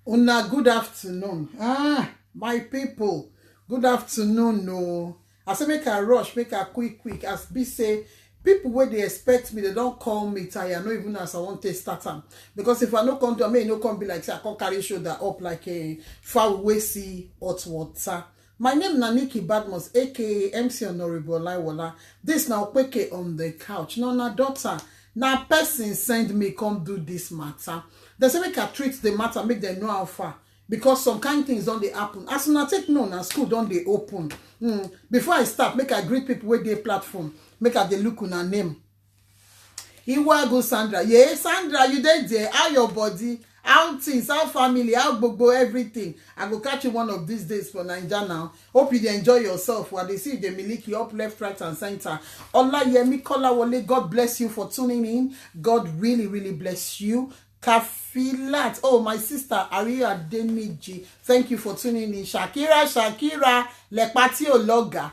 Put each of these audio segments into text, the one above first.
Una, good afternoon. My people, good afternoon. No, I say make a rush, make a quick. As be say, people where they expect me, they don't call me tired. No, even as I want to start them. Because if I no come to, I may no come be like say I can't carry shoulder up like a far way see hot water. My name na Nikki Badmus, aka MC Honorable Laiwola. This now Okpeke on the couch. No, na daughter. Now person send me come do this matter. They say make I treat the matter, make them know how far. Because some kind things don't they happen. As soon as I take note, and school don't they open. Before I start, make I greet people with their platform. Make I they look on her name. Iwa go Sandra. Yeah, Sandra, you there? How your body? How things? How family? How bobo everything? I go catch you one of these days for Naija now. Hope you enjoy yourself. While they see the miliki up, left, right, and center. Ola Yemi Kolawole, God bless you for tuning in. God really bless you. Kafilat, oh my sister Aria Deniji, thank you for tuning in. Shakira, Lepati Ologa.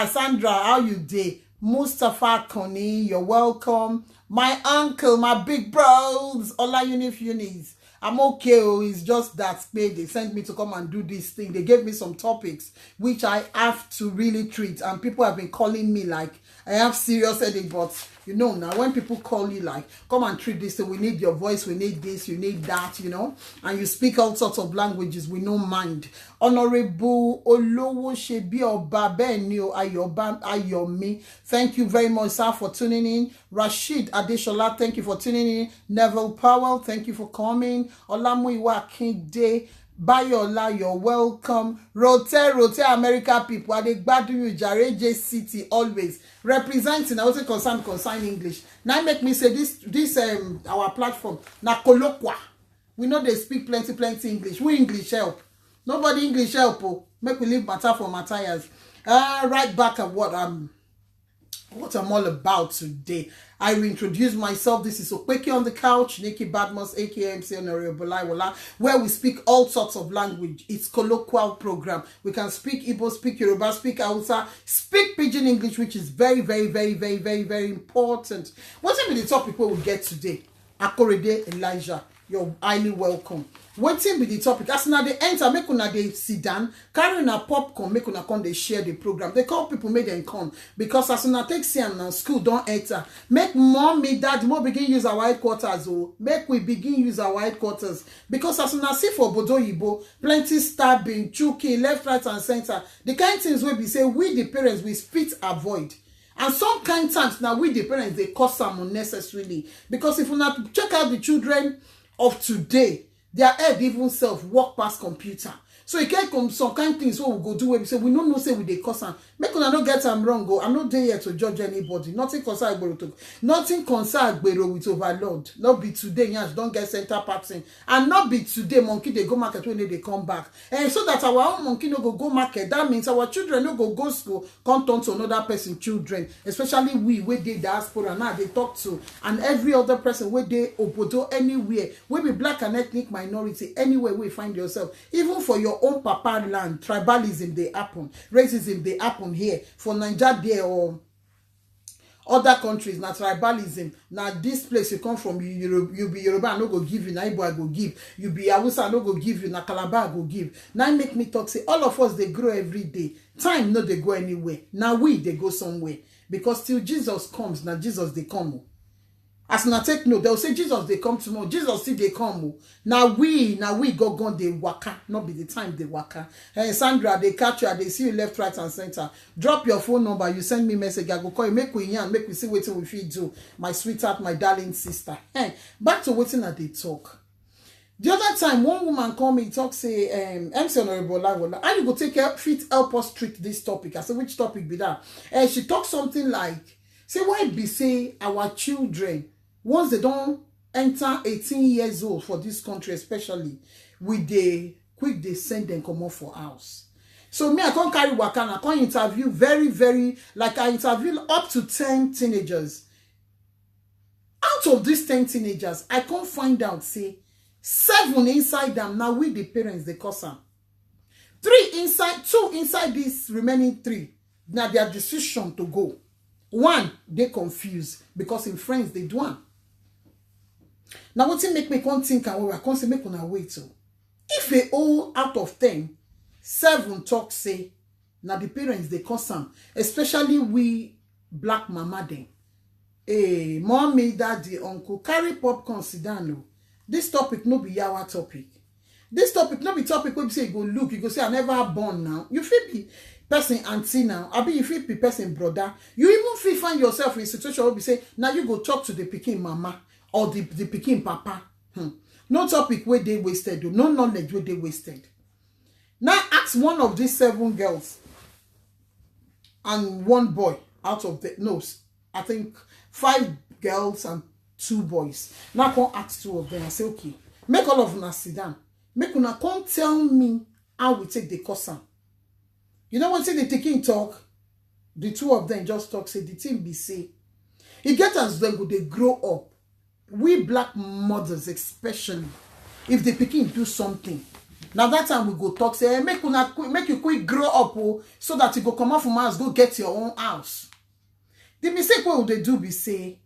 Sandra, how you dey? Mustafa Koni, you're welcome. My uncle, my big bros, Ola Unis. I'm okay. It's just that they sent me to come and do this thing. They gave me some topics which I have to really treat, and people have been calling me like I have serious headache, but you know now when people call you like come and treat this, so we need your voice, we need this, you need that, you know, and you speak all sorts of languages, we no mind. Honorable Olowo Shebi Oba Benio Ayomi, thank you very much, sir, for tuning in. Rashid Adeshola, thank you for tuning in. Neville Powell, thank you for coming. Olamuyiwa Kinde Bayola, you're welcome. Rote America people, they gbadu you jare J City always representing. I also concern English. Now make me say this our platform na colloquia. We know they speak plenty English. We English help. Nobody English help. Make we leave matter for Matthias. Right back at what I'm all about today. I will introduce myself. This is Okpeke on the couch, Nikki Badmus, aka MC Honorable Laiwola, where we speak all sorts of language. It's colloquial program. We can speak Igbo, speak Yoruba, speak Hausa, speak Pidgin English, which is very important. What's be the topic we will get today? Akorede Elijah, you're highly welcome. Wetin be the topic? As una dey enter, make una dey sit down, carry una popcorn, make una come dey share the program. They call people, make them come, because as una take see am now, school don't enter. Make mommy, dad, more begin use our headquarters. Oh, make we begin use our headquarters, because as una see for Bodo Yibo, plenty stabbing, choking, left, right, and center. The kind things we be say we the parents we spit avoid. And some kind times now we the parents they cause some unnecessarily, because if we not check out the children of today, their head even self walk past computer. So it can come some kind things what we go do where we say we don't know say we dey cause am. Make una no get am wrong. Go, I'm not there here to judge anybody. Nothing concern Agbero to nothing concern Agbero with overload. Not be today, yes, don't get center parting. And not be today monkey they go market when they come back. And so that our own monkey no go market. That means our children no go school, come turn to another person children. Especially we dey diaspora now they talk to, and every other person where they obodo anywhere, we be black and ethnic minority anywhere we find yourself, even for your own papa land, tribalism they happen, racism they happen here for Nigeria there, or Other countries, na tribalism. Now this place you come from, you be Yoruba, I no go give you. Na Igbo I go give. You be Hausa, I no go give you. Na Calabar I go give. Now make me talk say all of us they grow every day. Time no they go anywhere. Now we they go somewhere because till Jesus comes, now Jesus they come. As na take note, they'll say Jesus they come tomorrow. Jesus still they come. Now we go they waka. Not be the time they waka. Hey Sandra, they catch you, they see you left, right, and center. Drop your phone number. You send me message. I go call you. Make we yarn. Make we see what we fit do. My sweetheart, my darling sister. Hey, back to waiting at they talk. The other time, one woman called me talk say, MC Honorable Lawola, how you go take help us treat this topic? I said, which topic be that? And she talked something like, say why be say our children. Once they don't enter 18 years old for this country, especially, with the quick they send them come off for house. So me, I can't carry wakana. I can't interview very, like I interview up to 10 teenagers. Out of these 10 teenagers, I can't find out, say, 7 inside them. Now we the parents, they cause them. 2 inside these remaining 3. Now their decision to go. 1, they confused because in friends they do one. Now what make me come think and I can't say make on wait so. If a all out of 10, 7 talk say now the parents they cause them, especially we black mama them. Hey, mommy, daddy, uncle, carry popcorn, sit down. This topic no be our topic. This topic no be topic where you say you go look, you go say I never born now. You feel be person auntie now. I be you feel be person brother. You even feel find yourself in a situation where you say now you go talk to the pikin mama or the pikin papa. No topic where they wasted, no knowledge where they wasted. Now ask one of these 7 girls and 1 boy out of the I think 5 girls and 2 boys. Now I can ask 2 of them and say, okay, make all of them sit down. Make una come tell me how we take the course. You know what say the taking talk? The 2 of them just talk, say the thing be say. It get as them go they grow up. We black mothers especially, if the pikin do something. Now that time we go talk, say, hey, make you quick grow up so that you go come out from house, go get your own house. The mistake what they do be say,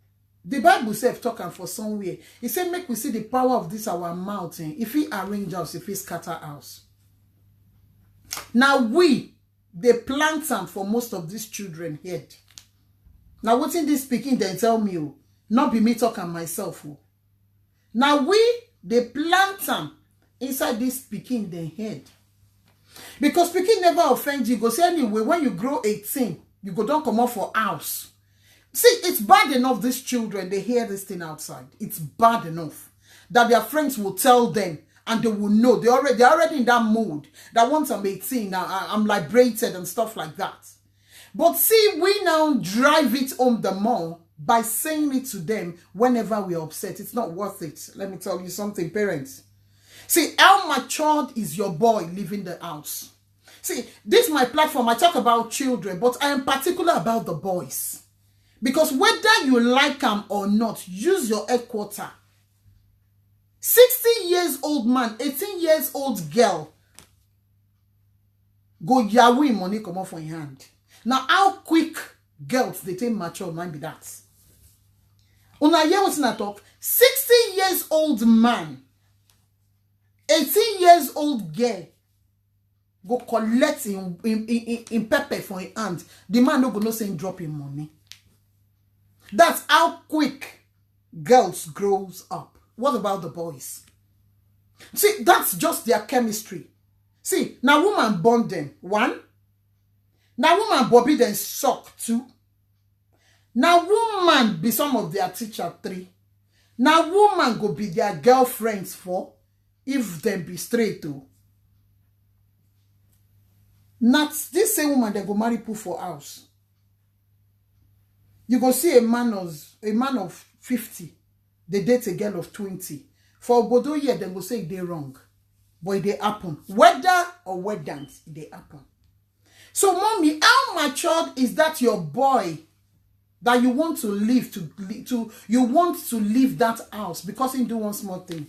the Bible self talking for somewhere. He said, make we see the power of this our mountain. If he arrange us, if he scatter us. Now they plant them for most of these children head. Now what's in this speaking, they tell me, not be me talking myself. Now they plant them inside this speaking their head. Because speaking never offend you. Go say anyway, when you grow 18, you go don't come out for house. See, it's bad enough these children, they hear this thing outside. It's bad enough that their friends will tell them and they will know. They're already in that mood that once I'm 18, now I'm liberated and stuff like that. But see, we now drive it home the more by saying it to them whenever we're upset. It's not worth it. Let me tell you something, parents. See, how matured is your boy leaving the house? See, this is my platform. I talk about children, but I am particular about the boys. Because whether you like them or not, use your headquarter. 60 years old man, 18 years old girl, go Yahweh money come off on your hand. Now, how quick girls they take mature might be that. Una hear what's in that talk? 60 years old man, 18 years old girl, go collect in pepper for your hand. The man no go no saying drop him money. That's how quick girls grows up. What about the boys? See, that's just their chemistry. See, now woman born them, 1. Now woman Bobby then suck, 2. Now woman be some of their teacher, 3. Now woman go be their girlfriends, 4. If them be straight too. Not this same woman they go marry put for house. You go see a man of 50, they date a girl of 20. For Bodo year, they go say they wrong. But they happen. Whether or whether they happen. So mommy, how matured is that your boy that you want to leave you want to leave that house because he do one small thing?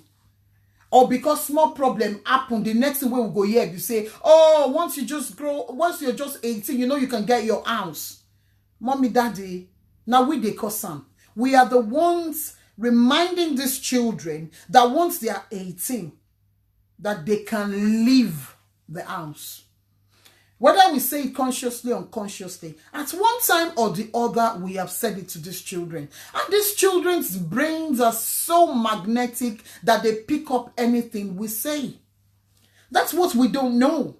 Or because small problem happen, the next thing we will go here, you say, oh, once you're just 18, you know you can get your house. Mommy, daddy, Now we dey cause am. We are the ones reminding these children that once they are 18, that they can leave the house. Whether we say it consciously or unconsciously, at one time or the other, we have said it to these children. And these children's brains are so magnetic that they pick up anything we say. That's what we don't know.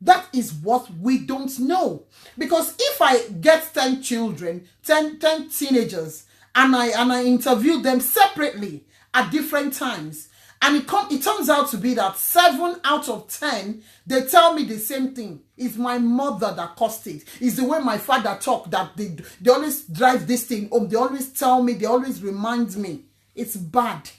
That is what we don't know. Because if I get 10 children, 10 teenagers, and I interview them separately at different times, and it turns out to be that 7 out of 10, they tell me the same thing. It's my mother that caused it. It's the way my father talked that they always drive this thing home. They always tell me, they always remind me. It's bad.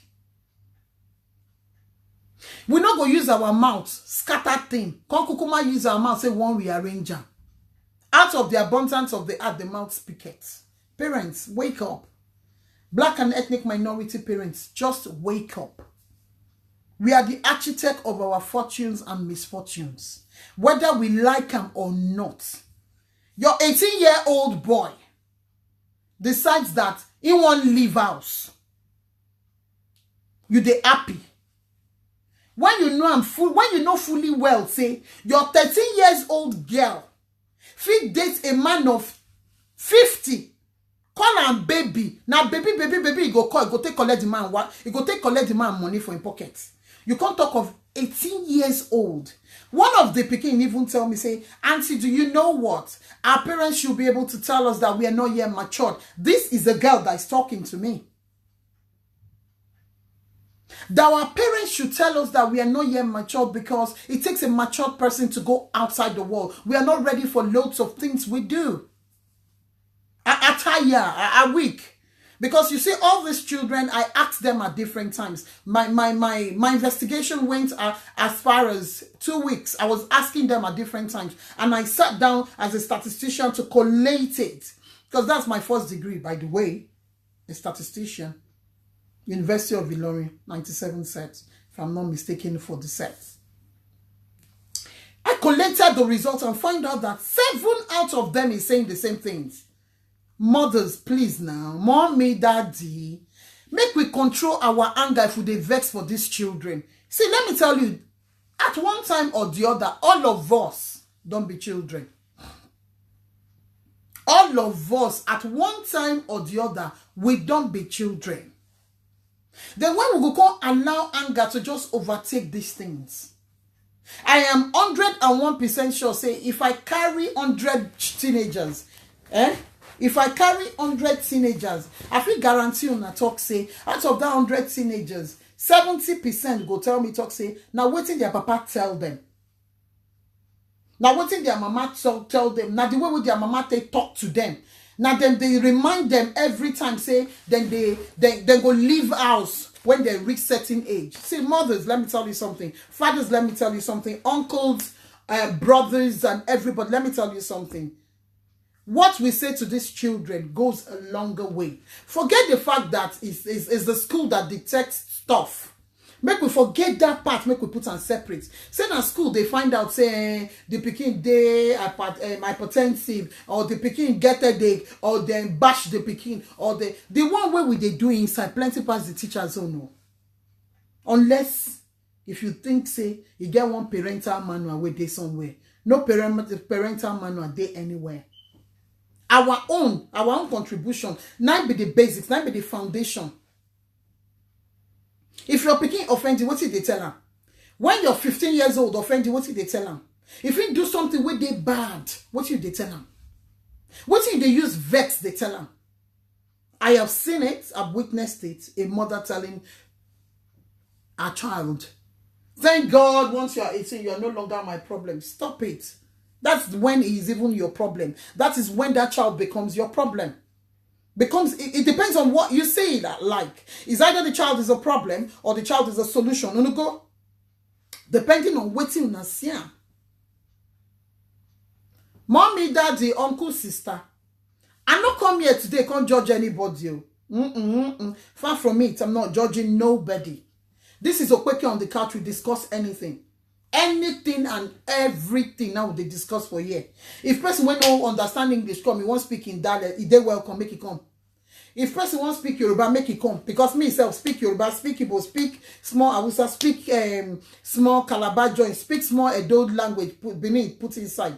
We're not going to use our mouth, scatter thing. Come kukuma use our mouth, say one rearranger. Out of the abundance of the heart, the mouth speaketh. Parents, wake up. Black and ethnic minority parents, just wake up. We are the architect of our fortunes and misfortunes, whether we like them or not. Your 18-year-old boy decides that he won't leave house. You dey happy. When you know fully well, say your 13 years old girl fit date a man of 50. Call am baby. Now baby, he go call, he go take collect the man what? He go take collect the man money for his pocket. You can't talk of 18 years old. One of the pikin even tell me, say, Auntie, do you know what? Our parents should be able to tell us that we are not yet matured. This is a girl that is talking to me. That our parents should tell us that we are not yet matured because it takes a matured person to go outside the world. We are not ready for loads of things we do. A week. Because you see, all these children, I asked them at different times. My investigation went as far as 2 weeks. I was asking them at different times. And I sat down as a statistician to collate it. Because that's my first degree, by the way. A statistician. University of Ilorin, 97 sets. If I'm not mistaken for the sets. I collated the results and found out that 7 out of them is saying the same things. Mothers, please now, mommy, daddy, make we control our anger if we dey vex for these children. See, let me tell you, at one time or the other, all of us don't be children. All of us, at one time or the other, we don't be children. Then when we go allow anger to just overtake these things, I am 101% sure, say, if I carry 100 teenagers, if I carry 100 teenagers, I feel guarantee on a talk say, out of that 100 teenagers, 70% go tell me talk say, now waiting their papa tell them. Now waiting their mama tell them. Now the way with their mama they talk to them. Now then they remind them every time, say, then they go leave house when they reach certain age. See, mothers, let me tell you something. Fathers, let me tell you something. Uncles, brothers, and everybody, let me tell you something. What we say to these children goes a longer way. Forget the fact that it's the school that detects stuff. Make we forget that part, make we put on separate. Say in school, they find out, say, the pikin they hypertensive, or the pikin get a day, or then bash the pikin, or the one way we they do inside, plenty past the teachers don't know. Unless, if you think, say, you get one parental manual where they somewhere. No parental manual there anywhere. Our own contribution, now be the basics, now be the foundation. If your pikin offend you, what did they tell them? When you're 15 years old offend you, what did they tell them? If you do something where they bad, what did they tell them? What did they use vex, they tell them? I have seen it, I've witnessed it, a mother telling a child, thank God, once you are 18, you are no longer my problem. Stop it. That's when it is even your problem. That is when that child becomes your problem. It depends on what you say that like. Is either the child is a problem or the child is a solution. Unugo, depending on what you see. Mommy, daddy, uncle, sister. I not come here today, can't judge anybody. Far from it, I'm not judging nobody. This is Okpeke on the couch, we discuss anything. anything and everything now they discuss for here. If person wey no understand English come, he won't speak in dialect, he dey welcome, make it come. If person won't speak Yoruba, make it come. Because me self speak Yoruba, speak Igbo, speak small Hausa, speak small Calabar joint, speak small Edo language, put inside.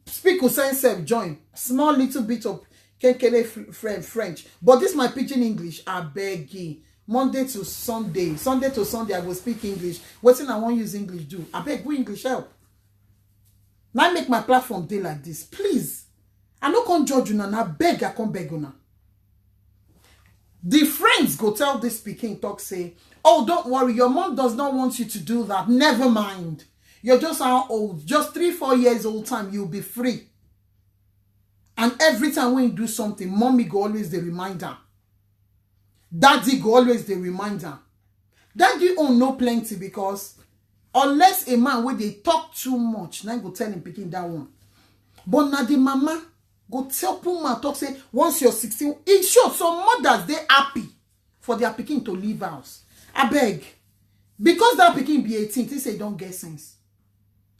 Speak Hussein self join, small little bit of Kenkele French. But this my pidgin English, I beg you. Monday to Sunday I will speak English. Wetin I wan use English do? I beg go English help. Now make my platform dey like this, please. I no come judge una, na beg I come beg una. The friends go tell this pikin talk say, oh, don't worry, your mom does not want you to do that. Never mind. You're just how old? Just 3-4 years old time, you'll be free. And every time when you do something, mommy go always the reminder. Daddy go always the reminder. Daddy own no plenty because unless a man where they talk too much, now go tell him picking that one. But now the mama go tell Puma talk say once you're 16. In short, some mothers they happy for their picking to leave house. I beg. Because that picking be 18, they say don't get sense.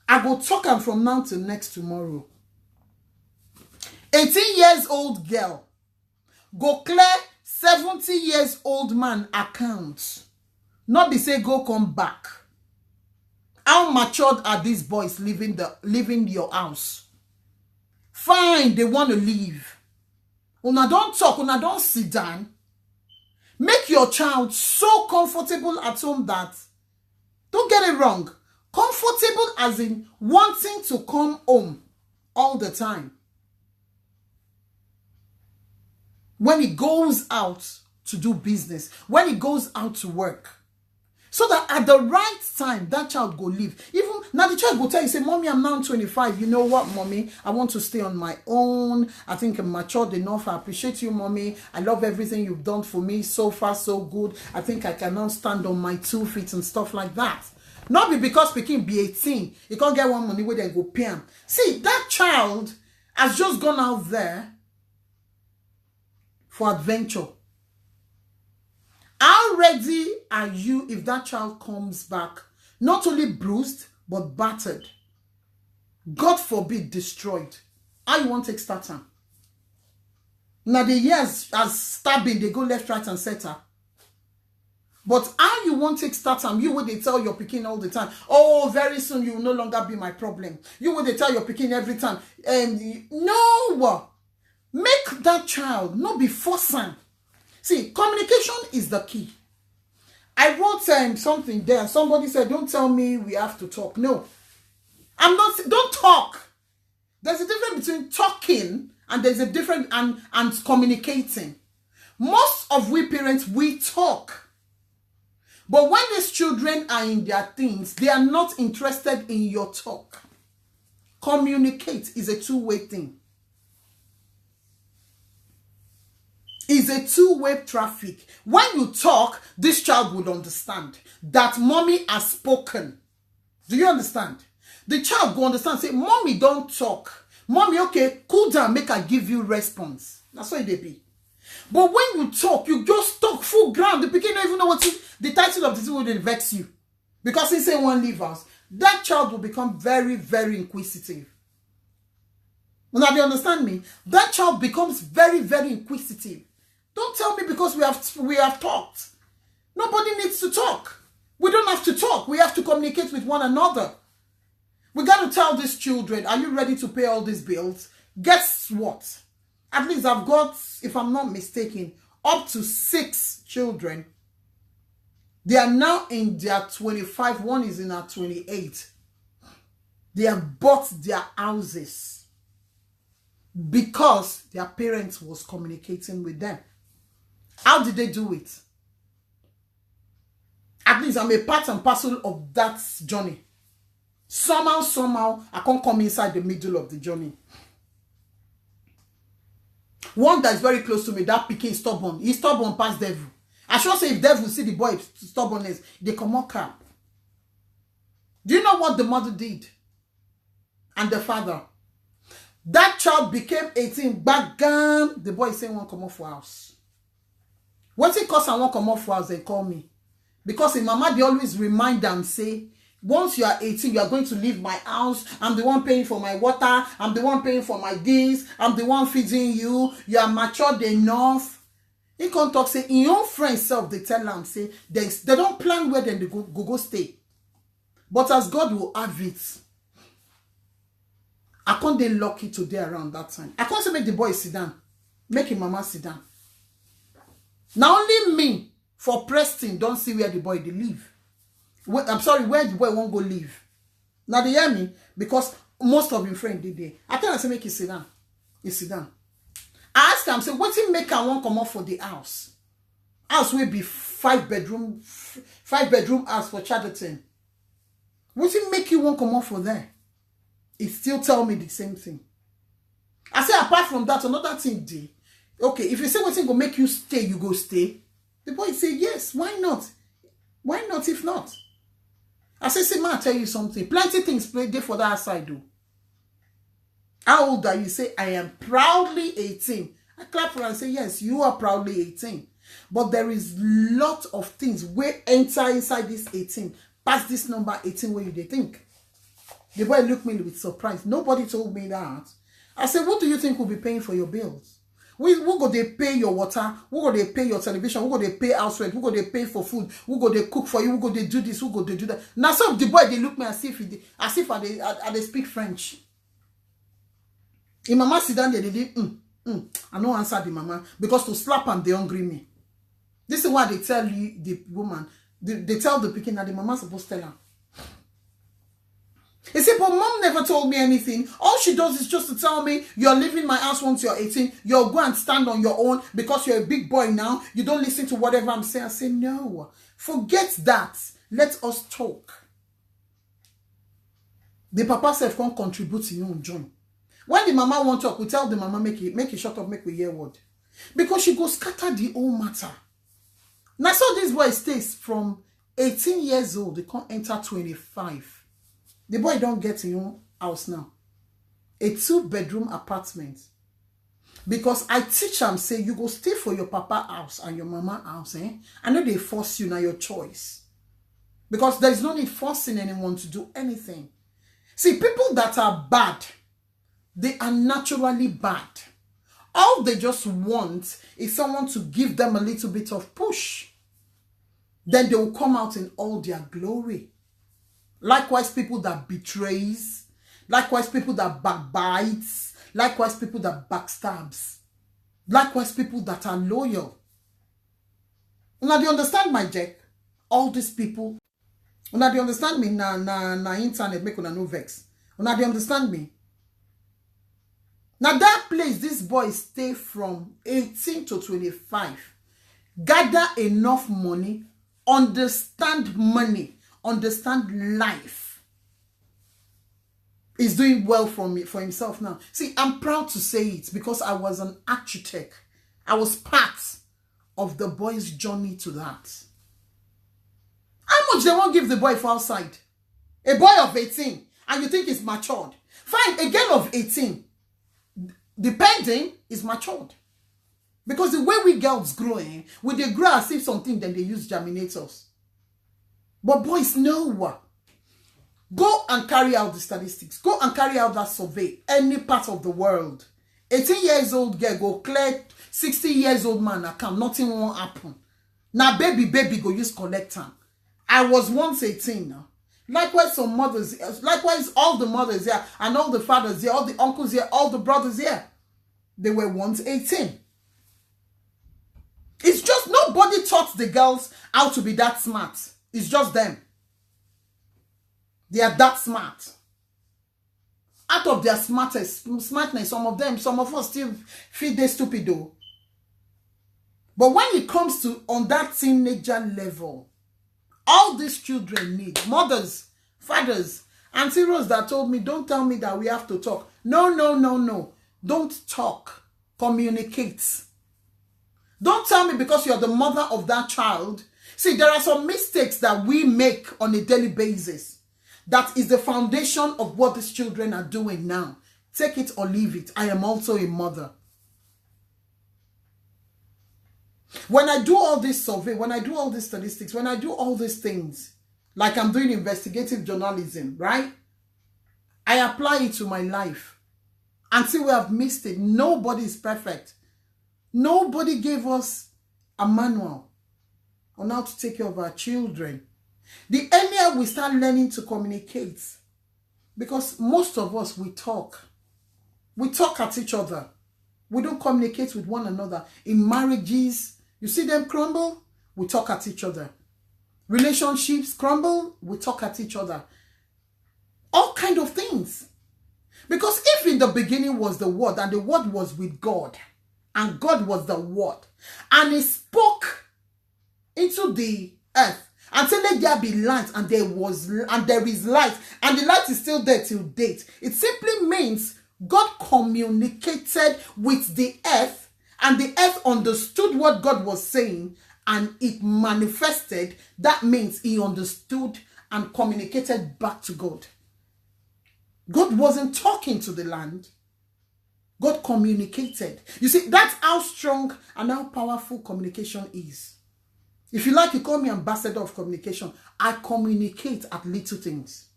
I go talk am from now till next tomorrow. 18 years old girl go clear 70 years old man account. Not be say go come back. How matured are these boys leaving your house? Fine, they want to leave. Una don't talk, una don't sit down. Make your child so comfortable at home that, don't get it wrong, comfortable as in wanting to come home all the time. When he goes out to do business, when he goes out to work, so that at the right time, that child go leave. Even now the child will tell you, say, mommy, I'm now 25. You know what, mommy? I want to stay on my own. I think I'm matured enough. I appreciate you, mommy. I love everything you've done for me. So far, so good. I think I can now stand on my 2 feet and stuff like that. Not be because Pekin be 18. You can't get one money where they go pay him. See, that child has just gone out there for adventure. How ready are you if that child comes back not only bruised but battered? God forbid, destroyed. How you want to start him? Now the years as stabbing, they go left, right, and center. But how you want to start him? You would they tell your pikin all the time, oh, very soon you will no longer be my problem. You would they tell your pikin every time, no, make that child not be forcing. See, communication is the key. I wrote something there. Somebody said, don't tell me we have to talk. No, I'm not. Don't talk. There's a difference between talking and there's a difference and communicating. Most of we parents, we talk. But when these children are in their things, they are not interested in your talk. Communicate is a two-way thing. Is a two-way traffic. When you talk, this child would understand that mommy has spoken. Do you understand? The child will understand. Say, mommy don't talk. Mommy, okay, cool down, make her give you response. That's what it be. But when you talk, you just talk full ground. The pikin don't even know what the title of the thing will vex you. Because he say one leave house. That child will become very, very inquisitive. Now, do you understand me? That child becomes very, very inquisitive. Don't tell me because we have talked. Nobody needs to talk. We don't have to talk. We have to communicate with one another. We got to tell these children, are you ready to pay all these bills? Guess what? At least I've got, if I'm not mistaken, up to 6 children. They are now in their 25. One is in her 28. They have bought their houses because their parents was communicating with them. How did they do it? At least I'm a part and parcel of that journey. Somehow, I can't come inside the middle of the journey. One that is very close to me, that pikin stubborn. He's stubborn past devil. I sure say if devil see the boy stubbornness, they come up cap. Do you know what the mother did? And the father? That child became 18. Back then, the boy is saying, "Won't come off for house." What's it cause I won't come off for house? They call me. Because in mama, they always remind them, say, Once you are 18, you are going to leave my house. I'm the one paying for my water. I'm the one paying for my this. I'm the one feeding you. You are matured enough. He can't talk, say, in your friends self, they tell them, say, they don't plan where then they go stay. But as God will have it, I can't be lucky today around that time. I can't say make the boy sit down. Make him mama sit down. Now only me, for Preston, don't see where the boy they live. I'm sorry, where the boy won't go live. Now they hear me, because most of him friends did there. I tell him, say, make he sit down. He sit down. I ask him, say, what he make I want come up for the house? House will be 5-bedroom house for Chatterton. What he make you want come up for there? He still tell me the same thing. I say, apart from that, another thing, D. Okay, if you say what's going to make you stay, you go stay. The boy say, yes, why not? Why not if not? I say, man, I'll tell you something. Plenty things play there for that side, though. How old are you? Say, I am proudly 18. I clap for her and say, yes, you are proudly 18. But there is lot of things where enter inside this 18. Past this number 18 where you they think. The boy looked me with surprise. Nobody told me that. I said, what do you think will be paying for your bills? Who go they pay your water? Who go they pay your television? Who go they pay house rent? Who go they pay for food? Who go they cook for you? Who go they do this? Who go they do that? Now some of the boy they look me as if they speak French. In mama sit down there, they did I no answer the mama because to slap and they hungry me. This is why they tell you the woman. They tell the pikin that the mama supposed to tell her. He said, but mom never told me anything. All she does is just to tell me, you're leaving my house once you're 18. You'll go and stand on your own because you're a big boy now. You don't listen to whatever I'm saying. I say, no, forget that. Let us talk. The papa self can't contribute to you and join. When the mama won't talk, we tell the mama, make it shut up, make we hear word. Because she go scatter the whole matter. Now, so this boy stays from 18 years old, they can't enter 25. The boy don't get in your house now. A 2-bedroom apartment. Because I teach him, say, you go stay for your papa house and your mama house. I know they force you, now your choice. Because there is no need forcing anyone to do anything. See, people that are bad, they are naturally bad. All they just want is someone to give them a little bit of push. Then they will come out in all their glory. Likewise, people that betrays. Likewise, people that backbites. Likewise, people that backstabs. Likewise, people that are loyal. Now, do you understand my Jack? All these people. Now, do you understand me? Na internet make una no vex. Now, do you understand me? Now, that place, this boy stay from 18 to 25. Gather enough money. Understand money. Understand life. He's doing well for himself now. See, I'm proud to say it because I was an architect. I was part of the boy's journey to that. How much they won't give the boy for outside? A boy of 18, and you think he's matured. Fine, a girl of 18, depending, is matured. Because the way we girls grow, when they grow as if something, then they use germinators. But boys, no. Go and carry out the statistics. Go and carry out that survey. Any part of the world. 18 years old girl go clear 60 years old man account. Nothing won't happen. Now baby go use collector. I was once 18 now. Likewise, some mothers, likewise, all the mothers here, and all the fathers here, all the uncles here, all the brothers here. They were once 18. It's just nobody taught the girls how to be that smart. It's just them. They are that smart. Out of their smartness, some of us still feel they stupid though. But when it comes to on that teenager level, all these children need mothers, fathers, Auntie Rose that told me, don't tell me that we have to talk. No. Don't talk. Communicate. Don't tell me because you're the mother of that child. See, there are some mistakes that we make on a daily basis. That is the foundation of what these children are doing now. Take it or leave it. I am also a mother. When I do all this survey, when I do all these statistics, when I do all these things, like I'm doing investigative journalism, right? I apply it to my life. Until we have missed it, nobody is perfect. Nobody gave us a manual on how to take care of our children. The earlier we start learning to communicate, because most of us, we talk at each other. We don't communicate with one another. In marriages, you see them crumble, we talk at each other. Relationships crumble, we talk at each other. All kind of things. Because if in the beginning was the Word, and the Word was with God, and God was the Word, and He spoke into the earth and said, let there be light, and there is light, and the light is still there till date. It simply means God communicated with the earth, and the earth understood what God was saying, and it manifested. That means He understood and communicated back to God. God wasn't talking to the land. God communicated. You see, that's how strong and how powerful communication is. If you like, you call me ambassador of communication. I communicate at little things.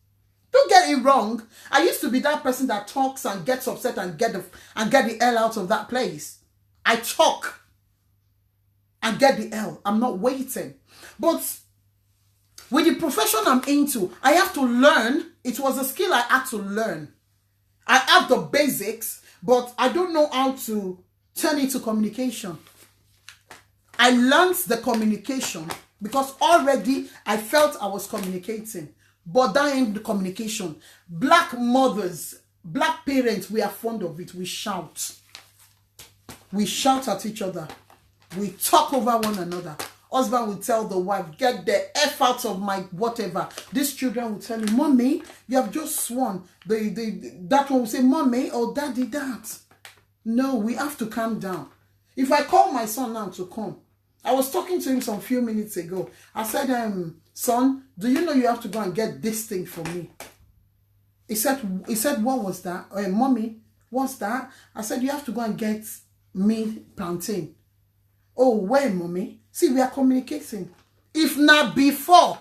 Don't get it wrong. I used to be that person that talks and gets upset and get the hell out of that place. I talk and get the hell. I'm not waiting. But with the profession I'm into, I have to learn. It was a skill I had to learn. I have the basics, but I don't know how to turn it to communication. I learned the communication because already I felt I was communicating. But that ain't the communication. Black mothers, black parents, we are fond of it. We shout. We shout at each other. We talk over one another. Husband will tell the wife, get the F out of my whatever. These children will tell you, Mommy, you have just sworn. That one will say, Mommy or Daddy, that. No, we have to calm down. If I call my son now to come, I was talking to him some few minutes ago. I said, son, do you know you have to go and get this thing for me? He said, what was that? Mommy, what's that? I said, you have to go and get me plantain. Oh, where, Mommy? See, we are communicating. If not before,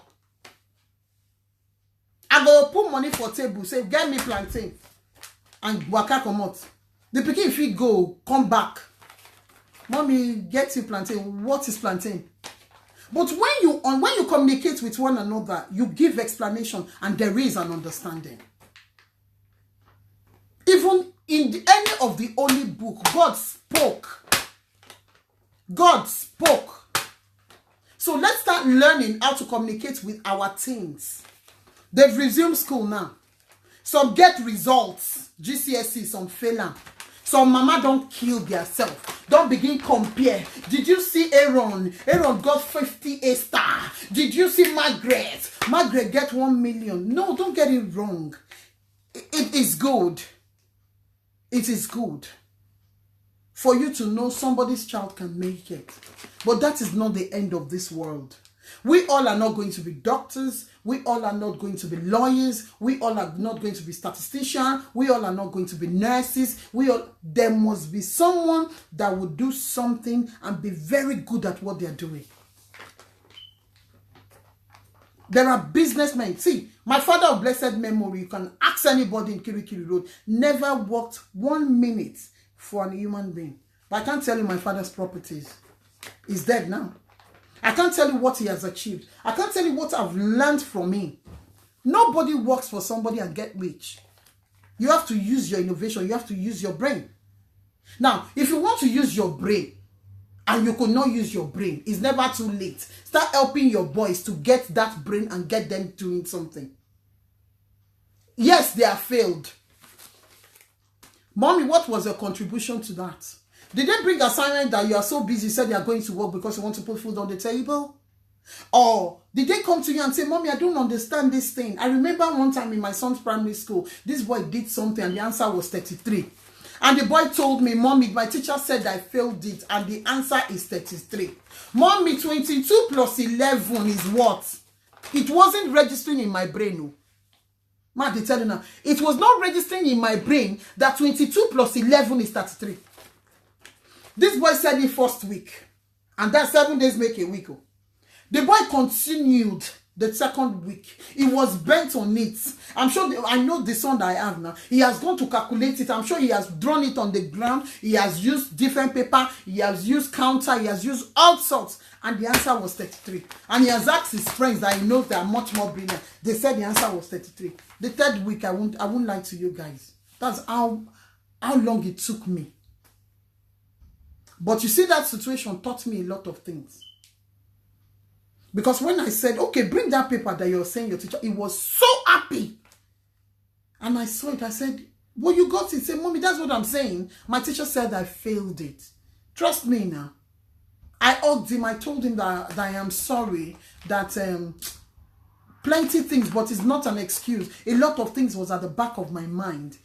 I go put money for table, say, get me plantain. And waka come out. The pikin if you go, come back. Mommy, get you plantain. What is plantain? But when you communicate with one another, you give explanation and there is an understanding. Even in any of the Holy Book, God spoke. God spoke. So let's start learning how to communicate with our teens. They've resumed school now. Some get results. GCSE, some fail. Some mama don't kill themselves. Don't begin compare. Did you see Aaron? Aaron got 50 A star. Did you see Margaret? Margaret get 1 million. No, don't get it wrong. It is good. It is good for you to know somebody's child can make it. But that is not the end of this world. We all are not going to be doctors. We all are not going to be lawyers. We all are not going to be statisticians. We all are not going to be nurses. There must be someone that will do something and be very good at what they are doing. There are businessmen. See, my father of blessed memory, you can ask anybody in Kirikiri Road, never worked 1 minute for a human being. But I can't tell you my father's properties. He's dead now. I can't tell you what he has achieved. I can't tell you what I've learned from him. Nobody works for somebody and get rich. You have to use your innovation. You have to use your brain. Now, if you want to use your brain and you could not use your brain, it's never too late. Start helping your boys to get that brain and get them doing something. Yes, they have failed. Mommy, what was your contribution to that? Did they bring assignment that you are so busy, you said you are going to work because you want to put food on the table? Or did they come to you and say, Mommy, I don't understand this thing. I remember one time in my son's primary school, this boy did something and the answer was 33. And the boy told me, Mommy, my teacher said I failed it and the answer is 33. Mommy, 22 plus 11 is what? It wasn't registering in my brain. No. Ma, they tell you now, it was not registering in my brain that 22 plus 11 is 33. This boy said it first week. And that 7 days make a week. The boy continued The second week, he was bent on it. I'm sure, I know the son that I have now. He has gone to calculate it. I'm sure he has drawn it on the ground. He has used different paper. He has used counter. He has used all sorts. And the answer was 33. And he has asked his friends that he knows they are much more brilliant. They said the answer was 33. The third week, I won't lie to you guys. That's how long it took me. But you see, that situation taught me a lot of things. Because when I said, okay, bring that paper that you're saying your teacher, he was so happy. And I saw it. I said, well, you got it. He said, Mommy, that's what I'm saying. My teacher said I failed it. Trust me now. I hugged him. I told him that I am sorry. That plenty things, but it's not an excuse. A lot of things was at the back of my mind.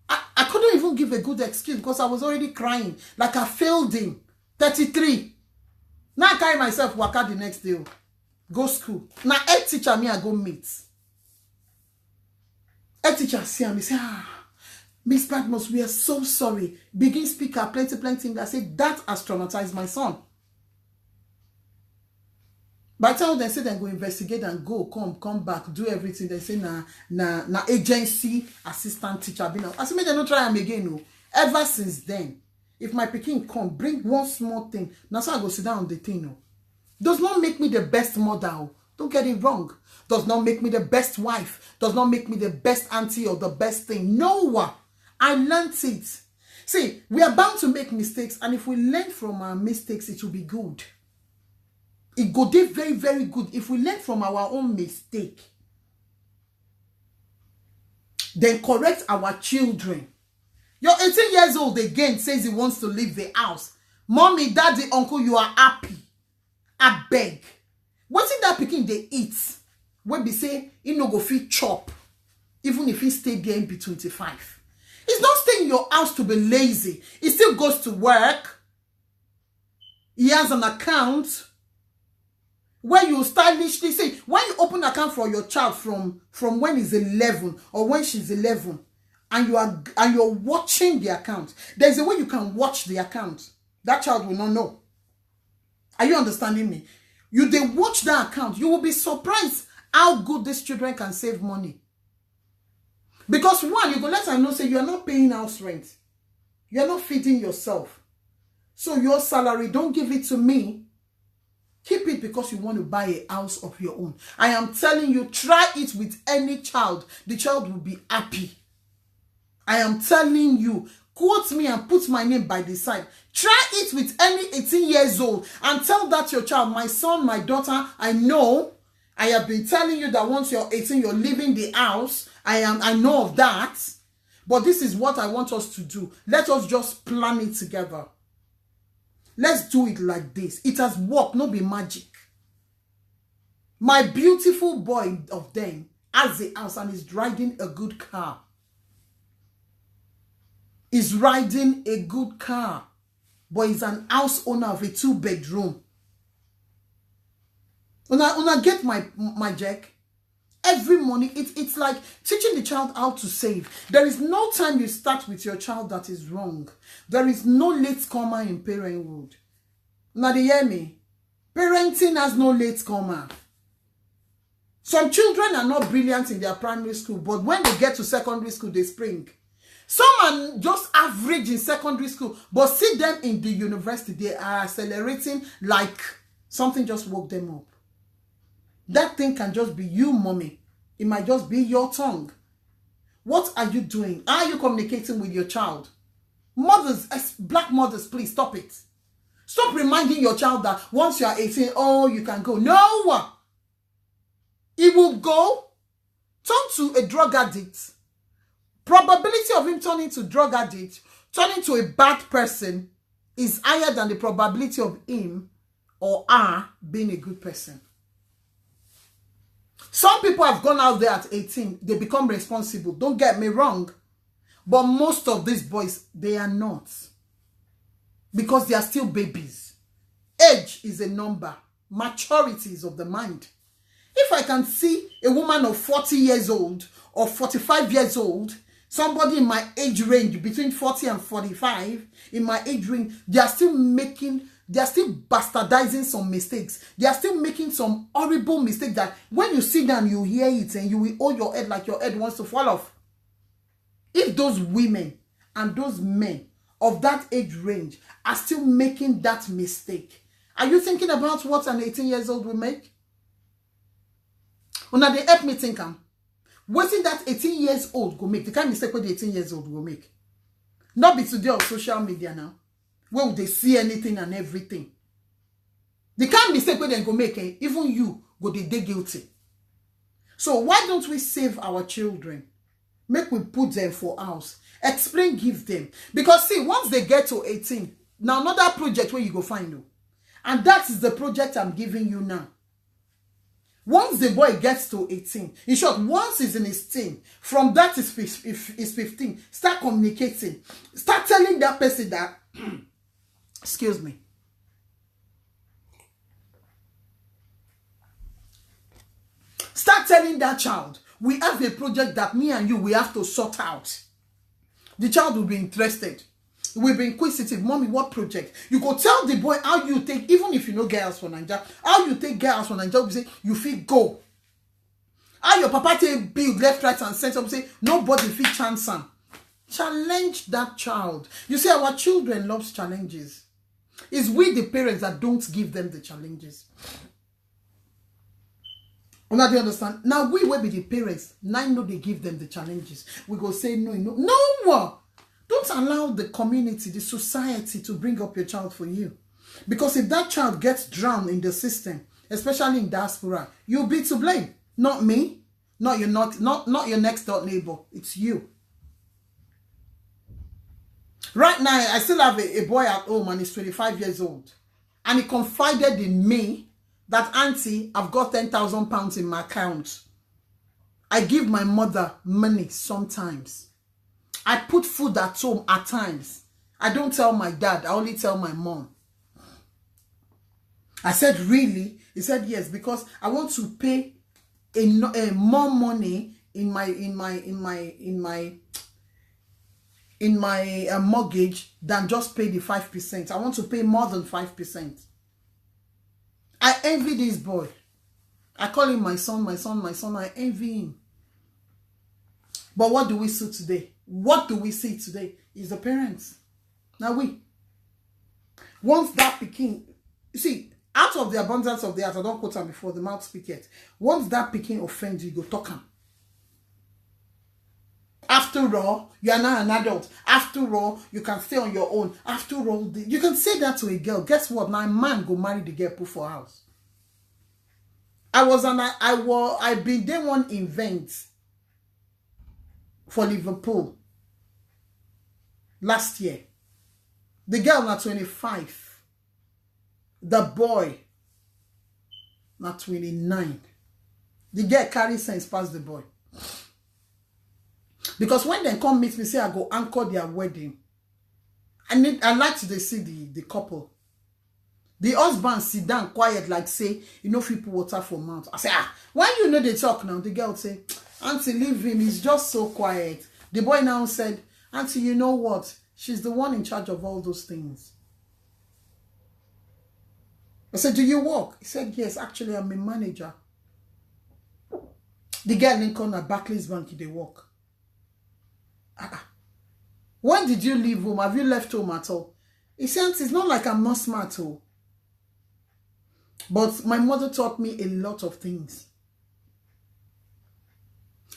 I couldn't even give a good excuse because I was already crying. Like I failed him. 33. Now I carry myself work out the next day. Go school. Now head teacher me I go meet. Head teacher see me say, Miss Patmos, we are so sorry. Begin speaker plenty things. I say that has traumatized my son. By the time they say they go investigate and go come back, do everything, they say na agency assistant teacher. I say, make them not try them again. No. Ever since then, if my pikin come, bring one small thing. Now so I go sit down on the thing. No. Does not make me the best mother. Don't get it wrong. Does not make me the best wife. Does not make me the best auntie or the best thing. No. I learned it. See, we are bound to make mistakes. And if we learn from our mistakes, it will be good. It go dey very, very good if we learn from our own mistake. Then correct our children. Your 18 years old again says he wants to leave the house. Mommy, daddy, uncle, you are happy. I beg. Wetin that pikin dey eat? When be say he no go fit chop, even if he stay there in be 25. He's not staying in your house to be lazy. He still goes to work. He has an account where you stylishly say, when you open an account for your child from when he's 11 or when she's 11, and you're watching the account, there's a way you can watch the account. That child will not know. Are you understanding me? They watch that account, you will be surprised how good these children can save money. Because one, you go let her know, say you are not paying house rent. You are not feeding yourself. So your salary, don't give it to me. Keep it because you want to buy a house of your own. I am telling you, try it with any child. The child will be happy. I am telling you, quote me and put my name by the side. Try it with any 18 years old and tell that your child, my son, my daughter, I know. I have been telling you that once you're 18, you're leaving the house. I know of that. But this is what I want us to do. Let us just plan it together. Let's do it like this. It has worked, not be magic. My beautiful boy of them has a house and is riding a good car. Is riding a good car. But he's an house owner of a 2-bedroom. When I get my jack, every morning, it's like teaching the child how to save. There is no time you start with your child that is wrong. There is no late comer in parenthood. Now, they hear me? Parenting has no late comer. Some children are not brilliant in their primary school, but when they get to secondary school, they spring. Some are just average in secondary school, but see them in the university, they are accelerating like something just woke them up. That thing can just be you, mommy. It might just be your tongue. What are you doing? Are you communicating with your child? Mothers, black mothers, please stop it. Stop reminding your child that once you are 18, oh, you can go. No! He will go, turn to a drug addict. Probability of him turning to drug addict, turning to a bad person is higher than the probability of him or her being a good person. Some people have gone out there at 18. They become responsible. Don't get me wrong. But most of these boys, they are not. Because they are still babies. Age is a number. Maturity is of the mind. If I can see a woman of 40 years old or 45 years old, somebody in my age range, between 40 and 45, in my age range, they are still making They are still bastardizing some mistakes. They are still making some horrible mistakes that when you sit down, you hear it and you will hold your head like your head wants to fall off. If those women and those men of that age range are still making that mistake, are you thinking about what an 18-year-old will make? Well, now they help me think, what is that 18-year-old go make? The kind of mistake what the 18-year-old will make. Not be today on social media now. Where would they see anything and everything? The kind of mistake where they go make, even you go they guilty. So why don't we save our children? Make we put them for house. Explain, give them. Because see, once they get to 18, now another project where you go find them. And that is the project I'm giving you now. Once the boy gets to 18, in short, once he's in his teen, from that is 15, start communicating. Start telling that person that, excuse me. Start telling that child, we have a project that me and you, we have to sort out. The child will be interested. We'll be inquisitive. Mommy, what project? You go tell the boy how you take, even if you know girls for Nigeria, how you take girls for Nigeria, you say, you feel go. How your papa take build left, right, and center, say, nobody feel chance him. Challenge that child. You see, our children loves challenges. It's we, the parents, that don't give them the challenges. Now do you understand? Now we will be the parents. Now know they give them the challenges. We go say no. No! Don't allow the community, the society to bring up your child for you. Because if that child gets drowned in the system, especially in diaspora, you'll be to blame. Not me. Not your next door neighbor. It's you. Right now, I still have a boy at home and he's 25 years old. And he confided in me that, auntie, I've got 10,000 pounds in my account. I give my mother money sometimes. I put food at home at times. I don't tell my dad. I only tell my mom. I said, really? He said, yes, because I want to pay more money in my mortgage than just pay the 5%. I want to pay more than 5%. I envy this boy. I call him my son, my son, my son. I envy him. But what do we see today? What do we see today is the parents. Now once that Peking, you see, out of the abundance of the heart, I don't quote him before, the mouth speak it. Once that Peking offends you, go talk him. After all, you are now an adult. After all, you can stay on your own. After all, you can say that to a girl. Guess what? Now a man go marry the girl, put for house. I've been there one event for Liverpool last year. The girl na 25. The boy na 29. The girl carry sense past the boy. Because when they come meet me, say I go anchor their wedding. I like to see the couple. The husband sit down quiet like say, you know, people water for mouth. I say, why you know they talk now? The girl say, auntie, leave him. He's just so quiet. The boy now said, auntie, you know what? She's the one in charge of all those things. I said, do you work? He said, yes, actually, I'm a manager. The girl Lincoln at Barclays Bank, they work. When did you leave home? Have you left home at all? He said, it's not like I'm not smart, oh. But my mother taught me a lot of things.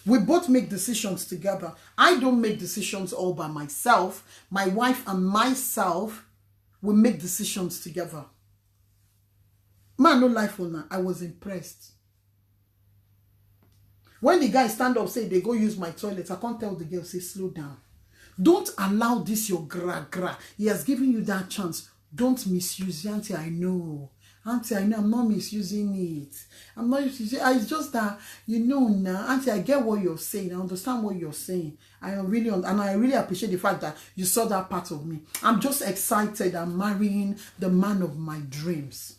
We both make decisions together. I don't make decisions all by myself. My wife and myself will make decisions together. Man, no life owner. I was impressed. When the guy stand up, say, they go use my toilet, I can't tell the girl, say, slow down. Don't allow this your gra-gra. He has given you that chance. Don't misuse it. Auntie, I know. Auntie, I know I'm not misusing it. I'm not misusing it. It's just that, you know, now, Auntie, I get what you're saying. I understand what you're saying. I really appreciate the fact that you saw that part of me. I'm just excited. I'm marrying the man of my dreams.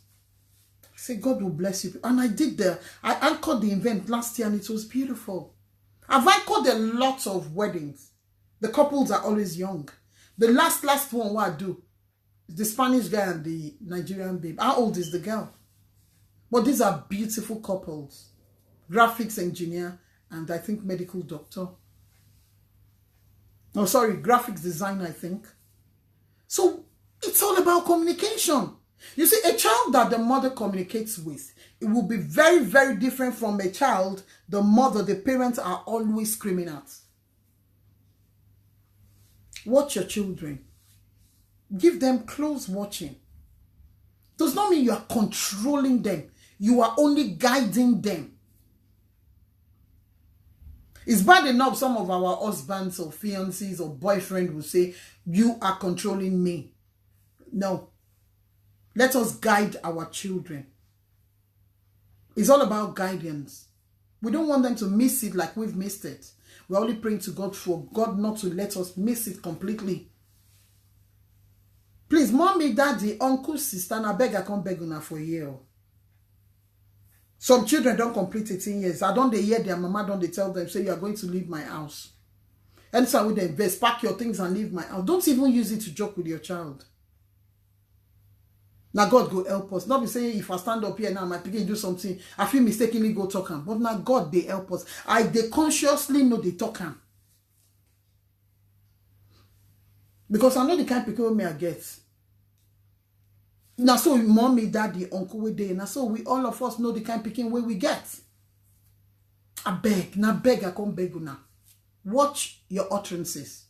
I say, God will bless you. And I anchored the event last year and it was beautiful. I've anchored a lot of weddings. The couples are always young. The last one what I do, The Spanish guy and the Nigerian babe. How old is the girl? But these are beautiful couples. Graphics engineer and I think medical doctor. No, sorry, graphics designer, I think. So it's all about communication. You see, a child that the mother communicates with, it will be very, very different from a child the mother, the parents are always screaming at. Watch your children. Give them close watching. Does not mean you are controlling them. You are only guiding them. It's bad enough some of our husbands or fiancés or boyfriends will say, you are controlling me. No. Let us guide our children. It's all about guidance. We don't want them to miss it like we've missed it. We're only praying to God for God not to let us miss it completely. Please, mommy, daddy, uncle, sister, I beg I can't beg una for a year. Some children don't complete 18 years. I don't they hear their mama, don't they tell them, say you are going to leave my house. And so with them, invest, pack your things and leave my house. Don't even use it to joke with your child. Now God go help us. Not be saying if I stand up here now, my pikin do something, I feel mistakenly go talk am. But now God they help us. They consciously know they talk am. Because I know the kind of people me I get. Now so mommy, daddy, uncle we dey. Now so we all of us know the kind of picking where we get. I beg, now beg I come beg you now. Watch your utterances.